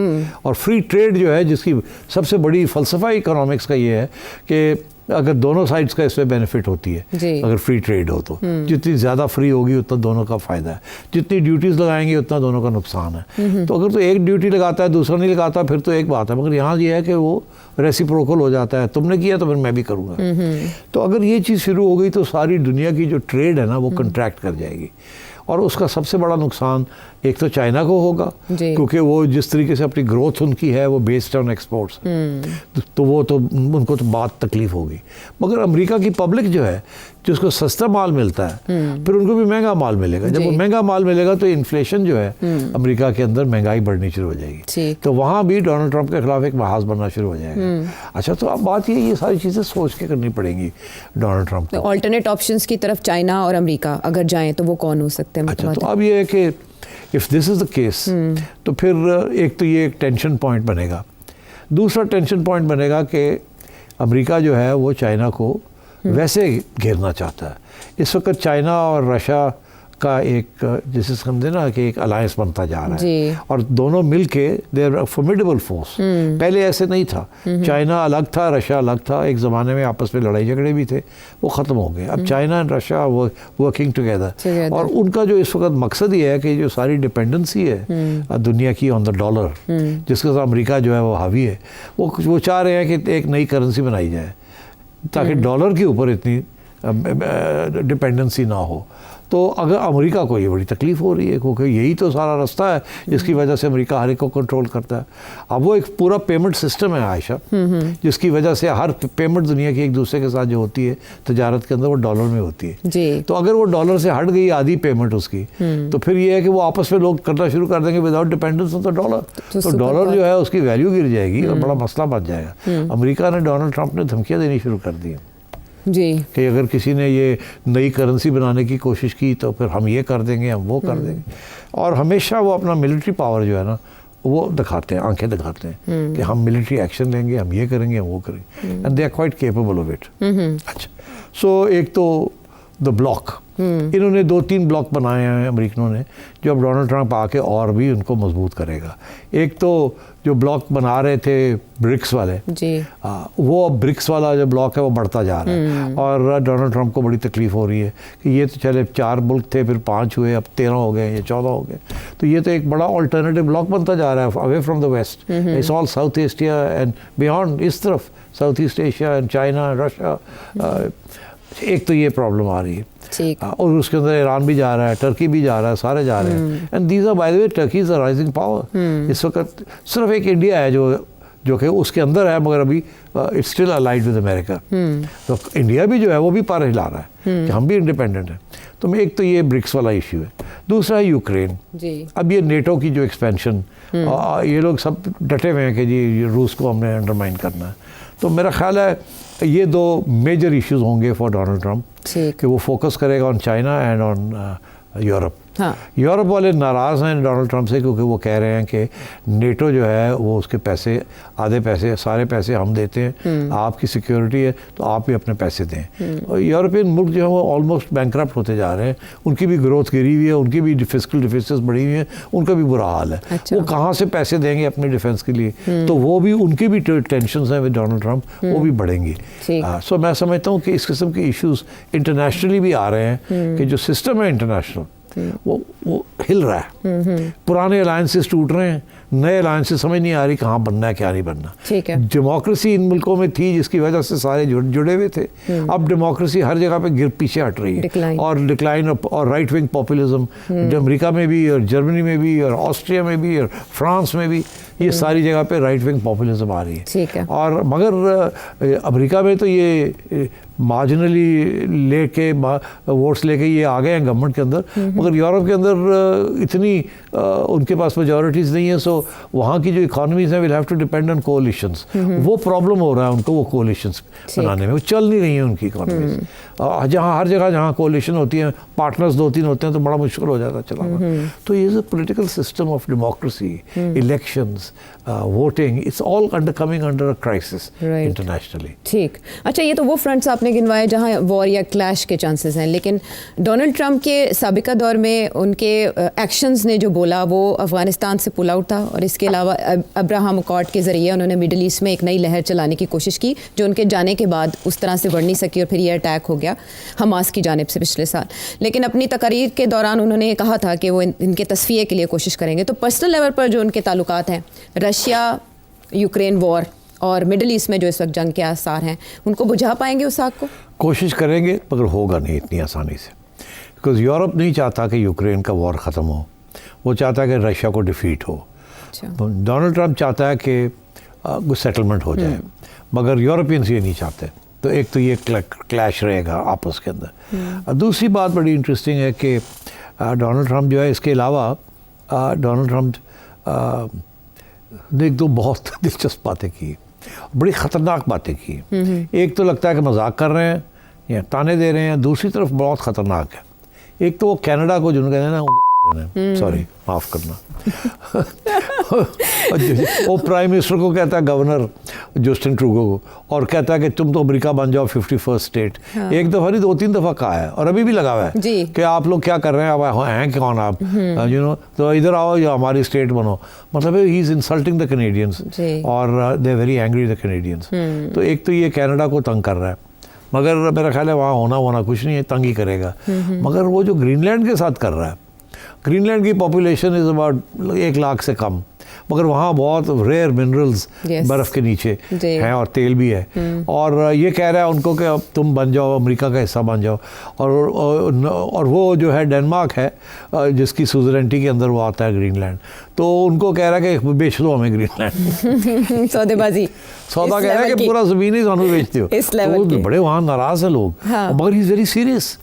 और फ्री ट्रेड जो है, जिसकी सबसे बड़ी फ़लसफ़ा इकोनॉमिक्स का ये है कि अगर दोनों साइड्स का इसमें बेनिफिट होती है, अगर फ्री ट्रेड हो तो जितनी ज़्यादा फ्री होगी उतना दोनों का फ़ायदा है. जितनी ड्यूटीज़ लगाएंगे उतना दोनों का नुकसान है. तो अगर तो एक ड्यूटी लगाता है दूसरा नहीं लगाता फिर तो एक बात है, मगर यहाँ ये है कि वो रेसिप्रोकल हो जाता है, तुमने किया तो फिर मैं भी करूँगा. तो अगर ये चीज़ शुरू हो गई तो सारी दुनिया की जो ट्रेड है ना वो कंट्रैक्ट कर जाएगी, और उसका सबसे बड़ा नुकसान एक तो चाइना को होगा, क्योंकि वो जिस तरीके से अपनी ग्रोथ उनकी है वो बेस्ड ऑन एक्सपोर्ट्स, तो वो तो उनको तो बात तकलीफ होगी. मगर अमेरिका की पब्लिक जो है, जिसको सस्ता माल मिलता है, फिर उनको भी महंगा माल मिलेगा. जब वो महंगा माल मिलेगा तो इन्फ्लेशन जो है अमेरिका के अंदर महंगाई बढ़नी शुरू हो जाएगी. तो वहाँ भी डोनाल्ड ट्रंप के खिलाफ एक महाज बनना शुरू हो जाएगा. अच्छा, तो अब बात ये सारी चीज़ें सोच के करनी पड़ेंगी डोनाल्ड ट्रंप को. ऑल्टरनेट ऑप्शंस की तरफ चाइना और अमेरिका अगर जाएँ तो वो कौन हो सकते हैं? अच्छा, तो अब ये है कि if this is the case, तो फिर एक तो ये एक टेंशन पॉइंट बनेगा. दूसरा टेंशन पॉइंट बनेगा कि अमेरिका जो है वो चाइना को वैसे घेरना चाहता है. इस वक्त चाइना और रशिया का एक जिसे समझे ना कि एक अलायंस बनता जा रहा जी। है और दोनों मिलके दे आर फॉर्मिडेबल फोर्स। पहले ऐसे नहीं था, चाइना अलग था, रशिया अलग था, एक ज़माने में आपस में लड़ाई झगड़े भी थे, वो ख़त्म हो गए। अब China and Russia working together और उनका जो इस वक्त मकसद ये है कि जो सारी डिपेंडेंसी है दुनिया की ऑन द डॉलर, जिसके साथ अमेरिका जो है वो हावी है, वो चाह रहे हैं कि एक नई करेंसी बनाई जाए ताकि डॉलर के ऊपर इतनी डिपेंडेंसी ना हो। तो अगर अमेरिका को ये बड़ी तकलीफ़ हो रही है क्योंकि यही तो सारा रास्ता है जिसकी वजह से अमेरिका हर एक को कंट्रोल करता है। अब वो एक पूरा पेमेंट सिस्टम है आयशा, जिसकी वजह से हर पेमेंट दुनिया की एक दूसरे के साथ जो होती है तजारत के अंदर वो डॉलर में होती है जी। तो अगर वो डॉलर से हट गई आधी पेमेंट उसकी, तो फिर ये है कि वो आपस में लोग करना शुरू कर देंगे without dependence on the dollar, तो डॉलर जो है उसकी वैल्यू गिर जाएगी और बड़ा मसला बन जाएगा। अमेरिका ने डोनाल्ड ट्रंप ने धमकियाँ देनी शुरू कर दी जी कि अगर किसी ने ये नई करेंसी बनाने की कोशिश की तो फिर हम ये कर देंगे, हम वो कर देंगे। और हमेशा वो अपना मिलिट्री पावर जो है ना वो दिखाते हैं, आंखें दिखाते हैं कि हम मिलिट्री एक्शन लेंगे, हम ये करेंगे, हम वो करेंगे, and they are quite capable of it. अच्छा, सो एक तो द ब्लॉक, इन्होंने 2-3 ब्लॉक बनाए हैं अमेरिकनों ने जो अब डोनाल्ड ट्रंप आके और भी उनको मजबूत करेगा। एक तो जो ब्लॉक बना रहे थे ब्रिक्स वाले जी, वो अब ब्रिक्स वाला जो ब्लॉक है वो बढ़ता जा रहा है और डोनाल्ड ट्रंप को बड़ी तकलीफ हो रही है कि ये तो चले 4 मुल्क थे, फिर 5 हुए, अब 13 हो गए या 14 हो गए, तो ये तो एक बड़ा ऑल्टरनेटिव ब्लॉक बनता जा रहा है away from the West. It's all South Asia and beyond, इस तरफ South East Asia and China, Russia. एक तो ये प्रॉब्लम आ रही है ठीक। और उसके अंदर ईरान भी जा रहा है, टर्की भी जा रहा है, सारे जा रहे हैं। And these are by the way Turkey is a rising power. इस वक्त सिर्फ एक इंडिया है जो कि उसके अंदर है, मगर अभी it's still allied with America. तो इंडिया भी जो है वो भी पार हिला रहा है कि हम भी इंडिपेंडेंट हैं। तो एक तो ये ब्रिक्स वाला इश्यू है, दूसरा है यूक्रेन जी। अब ये नेटो की जो एक्सपेंशन, ये लोग सब डटे हुए हैं कि जी ये रूस को हमने अंडरमाइन करना है। तो मेरा ख्याल है ये 2 मेजर इश्यूज होंगे फॉर डोनाल्ड ट्रंप कि वो फोकस करेगा on China and on Europe. हाँ। यूरोप वाले नाराज़ हैं डोनाल्ड ट्रंप से क्योंकि वो कह रहे हैं कि नेटो जो है वो उसके पैसे, आधे पैसे, सारे पैसे हम देते हैं, आपकी सिक्योरिटी है तो आप भी अपने पैसे दें। और यूरोपियन मुल्क जो है वो ऑलमोस्ट बैंकरप्ट होते जा रहे हैं, उनकी भी ग्रोथ गिरी हुई है, उनकी भी फिस्कल डिफिसिट्स बढ़ी हुई है, उनका भी बुरा हाल है। अच्छा। वो कहाँ से पैसे देंगे अपने डिफेंस के लिए, तो वो भी उनकी भी टेंशन हैं विद डोनाल्ड ट्रंप, वो भी बढ़ेंगी। सो मैं समझता हूँ कि इस किस्म के इश्यूज़ इंटरनेशनली भी आ रहे हैं कि जो सिस्टम है इंटरनेशनल वो हिल रहा है। पुराने अलायंसेस टूट रहे हैं, नए अलायंसेस समझ नहीं आ रही कहाँ बनना है क्या नहीं बनना। ठीक है। डेमोक्रेसी इन मुल्कों में थी जिसकी वजह से सारे जुड़े हुए थे, अब डेमोक्रेसी हर जगह पे पीछे हट रही है और डिक्लाइन और राइट विंग पॉपुलिज्म अमेरिका में भी और जर्मनी में भी और ऑस्ट्रिया में भी और फ्रांस में भी, ये सारी जगह पे राइट विंग पॉपुलिज्म आ रही है। ठीक है। और मगर अमेरिका में तो ये मार्जिनली लेके वोट्स लेके ये आ गए हैं गवर्नमेंट के अंदर, मगर यूरोप के अंदर इतनी उनके पास मेजॉरिटीज़ नहीं है। सो वहाँ की जो इकोनॉमीज हैं will have to depend on coalitions. वो प्रॉब्लम हो रहा है उनको, वो कोलिशंस बनाने में, वो चल नहीं रही है उनकी इकोनॉमीज। जहाँ हर जगह जहाँ कोलिशन होती है, पार्टनर्स 2-3 होते हैं तो बड़ा मुश्किल हो जाता है चलाना। तो ये political system of democracy, elections, voting, it's all coming under a crisis internationally. ठीक। अच्छा, ये तो वो फ्रंट्स आपने गिनवाए जहाँ वॉर या क्लैश के चांसेस हैं, लेकिन डोनाल्ड ट्रंप के साबिका दौर में उनके एक्शंस ने जो बोला वो अफगानिस्तान से पुल आउट था, और इसके अलावा अब्राहम अकॉर्ड के ज़रिए उन्होंने मिडिल ईस्ट में एक नई लहर चलाने की कोशिश की जो उनके जाने के बाद उस तरह से बढ़ नहीं सकी, और फिर ये अटैक हो गया हमास की जानिब से पिछले साल। लेकिन अपनी तकरीर के दौरान उन्होंने ये कहा था कि वो इनके तस्फिये के लिए कोशिश करेंगे। तो पर्सनल लेवल पर जो उनके ताल्लुकात हैं, रशिया यूक्रेन वॉर और मिडिल ईस्ट में जो इस वक्त जंग के आसार हैं, उनको बुझा पाएंगे उस आग को? कोशिश करेंगे, मगर होगा नहीं इतनी आसानी से, बिकॉज यूरोप नहीं चाहता कि यूक्रेन का वॉर ख़त्म हो, वो चाहता है कि रशिया को डिफीट हो। डोनाल्ड ट्रंप चाहता है कि कुछ सेटलमेंट हो जाए, मगर यूरोपियंस ये नहीं चाहते। तो एक तो ये क्लैश रहेगा आपस के अंदर। दूसरी बात बड़ी इंटरेस्टिंग है कि डोनाल्ड ट्रंप जो है, इसके अलावा डोनाल्ड ट्रंप ने 2 बहुत दिलचस्प बातें की, बड़ी ख़तरनाक बातें की। एक तो लगता है कि मजाक कर रहे हैं या ताने दे रहे हैं, दूसरी तरफ बहुत ख़तरनाक है। एक तो वो कनाडा को जिन्होंने कहते हैं ना, सॉरी माफ़ करना वो प्राइम मिनिस्टर को कहता है गवर्नर, जस्टिन ट्रूडो को, और कहता है कि तुम तो अमेरिका बन जाओ 51st स्टेट। एक दफ़ा नहीं 2-3 दफ़ा कहा है, और अभी भी लगा हुआ है कि आप लोग क्या कर रहे हैं, अब हैं कौन आप, यू नो, तो इधर आओ या हमारी स्टेट बनो। मतलब he is insulting the Canadians, और they are very angry the Canadians. तो एक तो ये कनाडा को तंग कर रहा है, मगर मेरा ख्याल है वहाँ होना कुछ नहीं है, तंग ही करेगा। मगर वो जो ग्रीनलैंड के साथ कर रहा है, ग्रीनलैंड की पॉपुलेशन इज़ अबाउट 1 लाख से कम, मगर वहाँ बहुत रेयर मिनरल्स बर्फ़ के नीचे हैं, और तेल भी है। और ये कह रहा है उनको कि अब तुम बन जाओ, अमेरिका का हिस्सा बन जाओ। और वो जो है डेनमार्क है, जिसकी सुजरेंटी के अंदर वो आता है ग्रीनलैंड, तो उनको कह रहा है कि बेच दो हमें ग्रीनलैंड। सौदेबाजी, सौदा कह रहा है कि पूरा ज़मीन ही सानू बेचते हो। तो बड़े वहाँ नाराज़ है लोग, मगर ही इज़ वेरी सीरियस।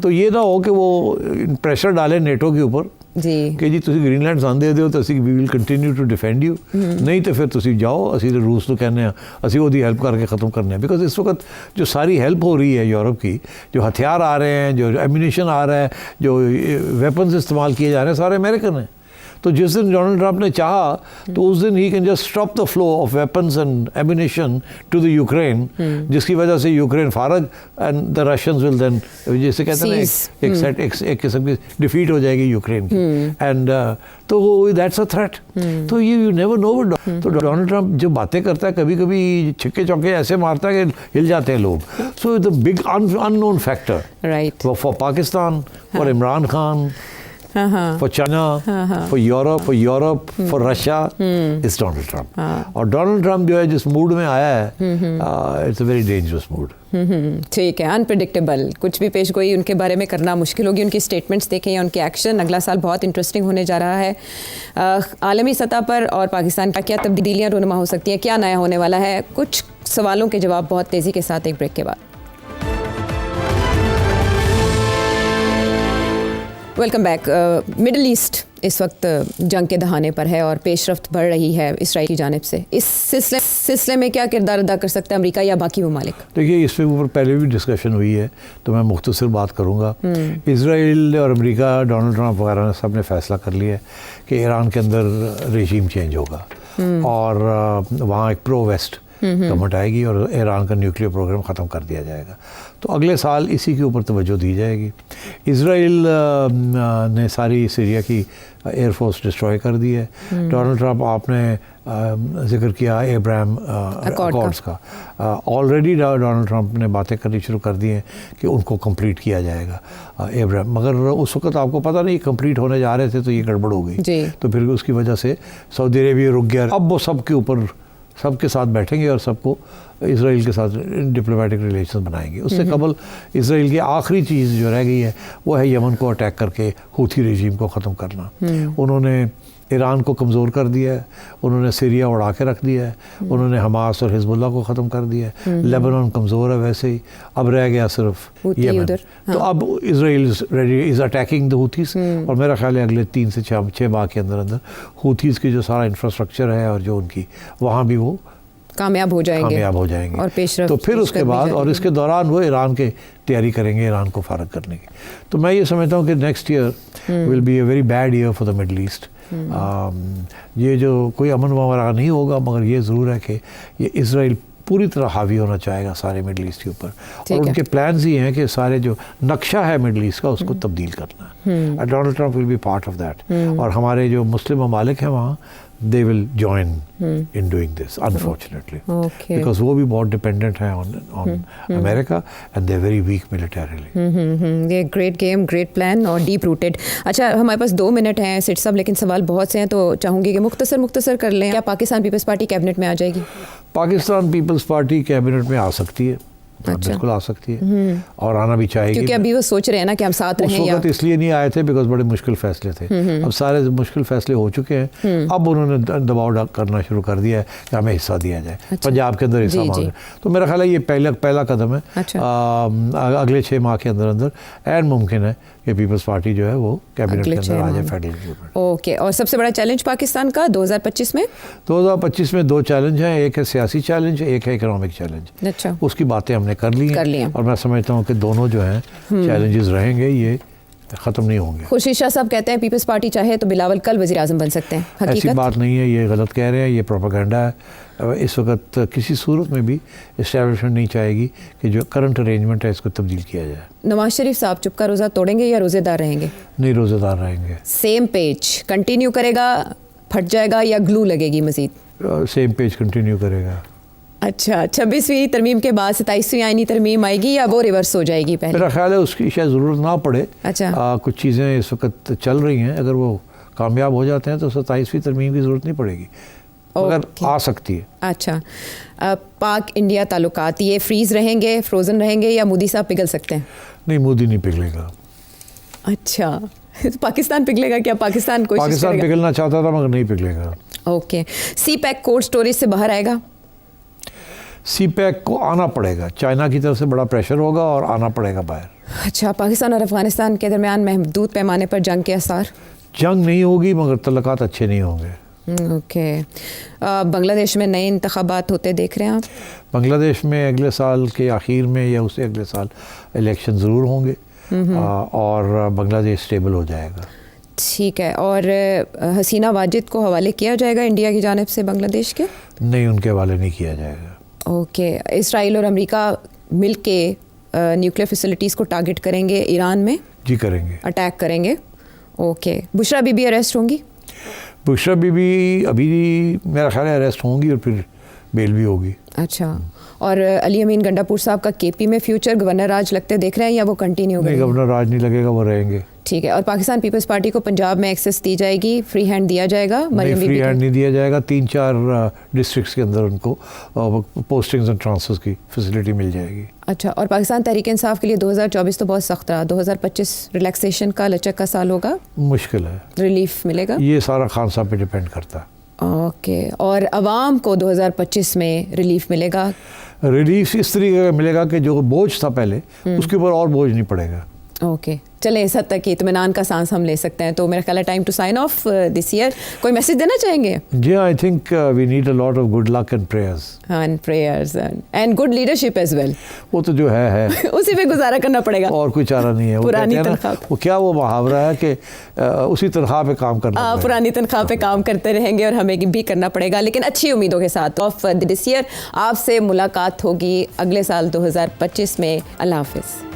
तो ये ना हो कि वो प्रेशर डाले नेटो के ऊपर कि जी तुसी ग्रीनलैंड सान दे दिओ तो असी we will continue to defend you, नहीं तो फिर तुसी जाओ, असी रूस तो कहने हैं असी ओदी हेल्प करके ख़त्म करने हैं। बिकॉज इस वक्त जो सारी हेल्प हो रही है यूरोप की, जो हथियार आ रहे हैं, जो एम्यूनिशन आ रहा है, जो वेपन्स इस्तेमाल किए जा रहे हैं, सारे अमेरिकन हैं। तो जिस दिन डोनाल्ड ट्रंप ने चाहा तो उस दिन ही can just stop the flow of weapons and ammunition to the Ukraine, जिसकी वजह से यूक्रेन फारग and the Russians will then, जैसे कहते हैं ना, एक किस्म की डिफीट हो जाएगी यूक्रेन की, एंड तो दैट्स अ थ्रेट। तो यू नेवर नो। तो डोनाल्ड ट्रंप जो बातें करता है, कभी कभी छिक्के चौके ऐसे मारता है कि हिल जाते हैं लोग। So the big unknown factor right for Pakistan, for Imran Khan, for China, for Europe, for Russia, is Donald Trump. और डोनाल्ड ट्रंप जो है जिस मूड में आया है, it's a very dangerous mood. ठीक है, अनप्रेडिक्टेबल, कुछ भी पेश गोई उनके बारे में करना मुश्किल होगी। उनकी स्टेटमेंट्स देखें या उनके एक्शन, अगला साल बहुत इंटरेस्टिंग होने जा रहा है। आलमी सतह पर और पाकिस्तान का क्या तब्दीलियाँ रूनुमा हो सकती हैं, क्या नया होने वाला है, कुछ सवालों के जवाब बहुत तेज़ी के साथ एक ब्रेक के बाद। Welcome back. मिडल ईस्ट इस वक्त जंग के दहाने पर है और पेशरफ्त बढ़ रही है इसराइल की जानिब से। इस सिलसिले में क्या किरदार अदा कर सकता है अमेरिका या बाकी ममालिक? देखिए, इस पे ऊपर पहले भी डिस्कशन हुई है, तो मैं मुख्तसर बात करूँगा। इसराइल और अमेरिका, डोनाल्ड ट्रंप वगैरह ने सब ने फैसला कर लिया है कि ईरान के अंदर रेजीम चेंज होगा, और वहाँ एक प्रो वेस्ट गवर्नमेंट आएगी और ईरान का न्यूक्लियर प्रोग्राम ख़त्म कर दिया जाएगा। तो अगले साल इसी के ऊपर तवज्जो दी जाएगी। इसराइल ने सारी सीरिया की एयरफोर्स डिस्ट्रॉय कर दी है। डोनाल्ड ट्रंप, आपने जिक्र किया एब्राहम अकॉर्ड्स का, ऑलरेडी डोनाल्ड ट्रंप ने बातें करनी शुरू कर दी हैं कि उनको कंप्लीट किया जाएगा एब्राहम, मगर उस वक्त आपको पता नहीं कंप्लीट होने जा रहे थे तो ये गड़बड़ हो गई, तो फिर उसकी वजह से सऊदी अरेबिया रुक गया। अब वो सबके ऊपर सबके साथ बैठेंगे और सबको इसराइल के साथ डिप्लोमेटिक रिलेशन बनाएंगे। उससे कबल इसराइल की आखिरी चीज़ जो रह गई है वो है यमन को अटैक करके हूथी रेजीम को ख़त्म करना। उन्होंने ईरान को कमज़ोर कर दिया है, उन्होंने सीरिया उड़ा के रख दिया है, उन्होंने हमास और हिजबुल्लाह को ख़त्म कर दिया है, लेबनान कमज़ोर है वैसे ही, अब रह गया सिर्फ यमन। तो अब इसराइल इज़ अटैकिंग द हूथीज़, और मेरा ख्याल है अगले 3 से 6 माह के अंदर अंदर हूथीज़ की जो सारा इंफ्रास्ट्रक्चर है और जो उनकी वहाँ भी वो कामयाब हो जाएंगे और तो फिर उसके बाद और इसके दौरान वो ईरान के तैयारी करेंगे ईरान को फारग करने की। तो मैं ये समझता हूँ कि next year will be a very bad year for the middle east. ये जो कोई अमन वगैरह नहीं होगा, मगर ये ज़रूर है कि ये इसराइल पूरी तरह हावी होना चाहेगा सारे मिडल ईस्ट के ऊपर, और उनके प्लान्स ही हैं कि सारे जो नक्शा है मिडल ईस्ट का उसको तब्दील करना है। Donald Trump will be part of that, और हमारे जो मुस्लिम ममालिक हैं वहाँ they will join in doing this, unfortunately, because वो भी बहुत डिपेंडेंट हैं on America and they're very weak militarily। ये ग्रेट गेम, ग्रेट प्लान और डीप रूटेड। अच्छा, हमारे पास 2 मिनट हैं सेठ साहब, लेकिन सवाल बहुत से हैं तो चाहूँगी कि मुख्तसर कर लें। क्या पाकिस्तान पीपल्स पार्टी कैबिनेट में आ जाएगी? पाकिस्तान पीपल्स पार्टी कैबिनेट में आ सकती है, बिल्कुल आ सकती है, और आना भी चाहिए, क्योंकि अभी वो सोच रहे हैं ना कि हम साथ रहें। उस वक्त इसलिए नहीं आए थे बिकॉज बड़े मुश्किल फैसले थे। अब सारे मुश्किल फैसले हो चुके हैं, अब उन्होंने दबाव करना शुरू कर दिया है कि हमें हिस्सा दिया जाए। पंजाब के अंदर हिस्सा मांग, तो मेरा ख्याल है ये पहला कदम है। अगले 6 माह के अंदर अंदर एंड मुमकिन है कि पीपल्स पार्टी जो है वो कैबिनेट के अंदर आ जाए, फेडरल गवर्नमेंट। ओके, और सबसे बड़ा चैलेंज पाकिस्तान का 2025 में? 2025 में 2 चैलेंज हैं, एक है सियासी चैलेंज, एक है इकोनॉमिक चैलेंज। अच्छा, उसकी बातें हमने कर ली हैं, और मैं समझता हूँ कि दोनों जो हैं चैलेंजेस रहेंगे ये ख़त्म नहीं होंगे। खुर्शीद शाह साहब कहते हैं पीपल्स पार्टी चाहे तो बिलावल कल वज़ीर आज़म बन सकते हैं। ऐसी हकीकत? बात नहीं है, ये गलत कह रहे हैं, ये प्रोपेगेंडा है। इस वक्त किसी सूरत में भी इस्टेब्लिशमेंट नहीं चाहेगी कि जो करंट अरेंजमेंट है इसको तब्दील किया जाए। नवाज शरीफ साहब चुप का रोज़ा तोड़ेंगे या रोज़ेदार रहेंगे? नहीं, रोज़ेदार रहेंगे। सेम पेज कंटिन्यू करेगा, फट जाएगा या ग्लू लगेगी मज़ीद? सेम पेज कंटिन्यू करेगा। अच्छा, 26वीं तरमीम के बाद 27वीं आईनी तरमीम आएगी या वो रिवर्स हो जाएगी पहले? मेरा ख्याल है उसकी शायद ज़रूरत ना पड़े। अच्छा। कुछ चीज़ें इस वक्त चल रही हैं, अगर वो कामयाब हो जाते हैं तो 27वीं तरमीम की ज़रूरत नहीं पड़ेगी, मगर आ सकती है। अच्छा, पाक इंडिया ताल्लुकात ये फ्रीज़ रहेंगे, फ्रोज़न रहेंगे या मोदी साहब पिघल सकते हैं? नहीं, मोदी नहीं पिघलेगा। अच्छा, पाकिस्तान पिघलेगा क्या? पाकिस्तान पिघलना चाहता था मगर नहीं पिघलेगा। ओके, सी पैक कोल्ड स्टोरेज से बाहर आएगा? सी पैक को आना पड़ेगा, चाइना की तरफ से बड़ा प्रेशर होगा और आना पड़ेगा बाहर। अच्छा, पाकिस्तान और अफगानिस्तान के दरमियान महदूद पैमाने पर जंग के आसार? जंग नहीं होगी मगर तल्लुकात अच्छे नहीं होंगे। ओके, बांग्लादेश में नए इंतखाबात होते देख रहे हैं आप? बांग्लादेश में अगले साल के आखिर में या उससे अगले साल इलेक्शन ज़रूर होंगे और बांग्लादेश स्टेबल हो जाएगा। ठीक है, और हसीना वाजिद को हवाले किया जाएगा इंडिया की जानिब से बांग्लादेश के? नहीं, उनके हवाले नहीं किया जाएगा। ओके, इसराइल और अमेरिका मिल के न्यूक्लियर फैसिलिटीज़ को टारगेट करेंगे ईरान में? जी करेंगे, अटैक करेंगे। ओके, बुशरा बीबी अरेस्ट होंगी? बुशरा बीबी अभी मेरा ख्याल है अरेस्ट होंगी और फिर बेल भी होगी। अच्छा, और अली अमीन गंडापुर साहब का केपी में फ्यूचर गवर्नर राज लगते देख रहे हैं या वो कंटिन्यू नहीं, गवर्नर राज नहीं लगेगा, वो रहेंगे। ठीक है, और पाकिस्तान पीपल्स पार्टी को पंजाब में एक्सेस दी जाएगी, फ्री हैंड दिया जाएगा? नहीं, फ्री हैंड नहीं दिया जाएगा। 3-4 डिस्ट्रिक्ट्स के अंदर उनको पोस्टिंग्स एंड ट्रांसफर्स की फैसिलिटी मिल जाएगी। अच्छा, और पाकिस्तान तहरीक इंसाफ के लिए 2024 तो बहुत सख्त रहा, 2025 रिलैक्सेशन का लचक का साल होगा? मुश्किल है, रिलीफ मिलेगा? ये सारा खान साहब पे डिपेंड करता है। ओके, और अवाम को 2025 में रिलीफ मिलेगा? रिलीफ इस तरीके का मिलेगा कि जो बोझ था पहले उसके ऊपर और बोझ नहीं पड़ेगा। ओके, चले इस हद तक की इत्मीनान का सांस हम ले सकते हैं। तो मेरा ख्याल है time to sign off this year. कोई मैसेज देना चाहेंगे? जी, I think we need a lot of good luck and prayers. And prayers and good leadership as well. वो तो जो है उसी पे गुजारा करना पड़ेगा, और कोई चारा नहीं है। पुरानी तनख्वाह, वो क्या वो मुहावरा है कि उसी तनख्वाह पे काम करना, पुरानी तनख्वाह पे काम करते रहेंगे और हमें भी करना पड़ेगा, लेकिन अच्छी उम्मीदों के साथ। ऑफ दिस ईयर आपसे मुलाकात होगी अगले साल 2025 में। अल्लाह हाफिज़।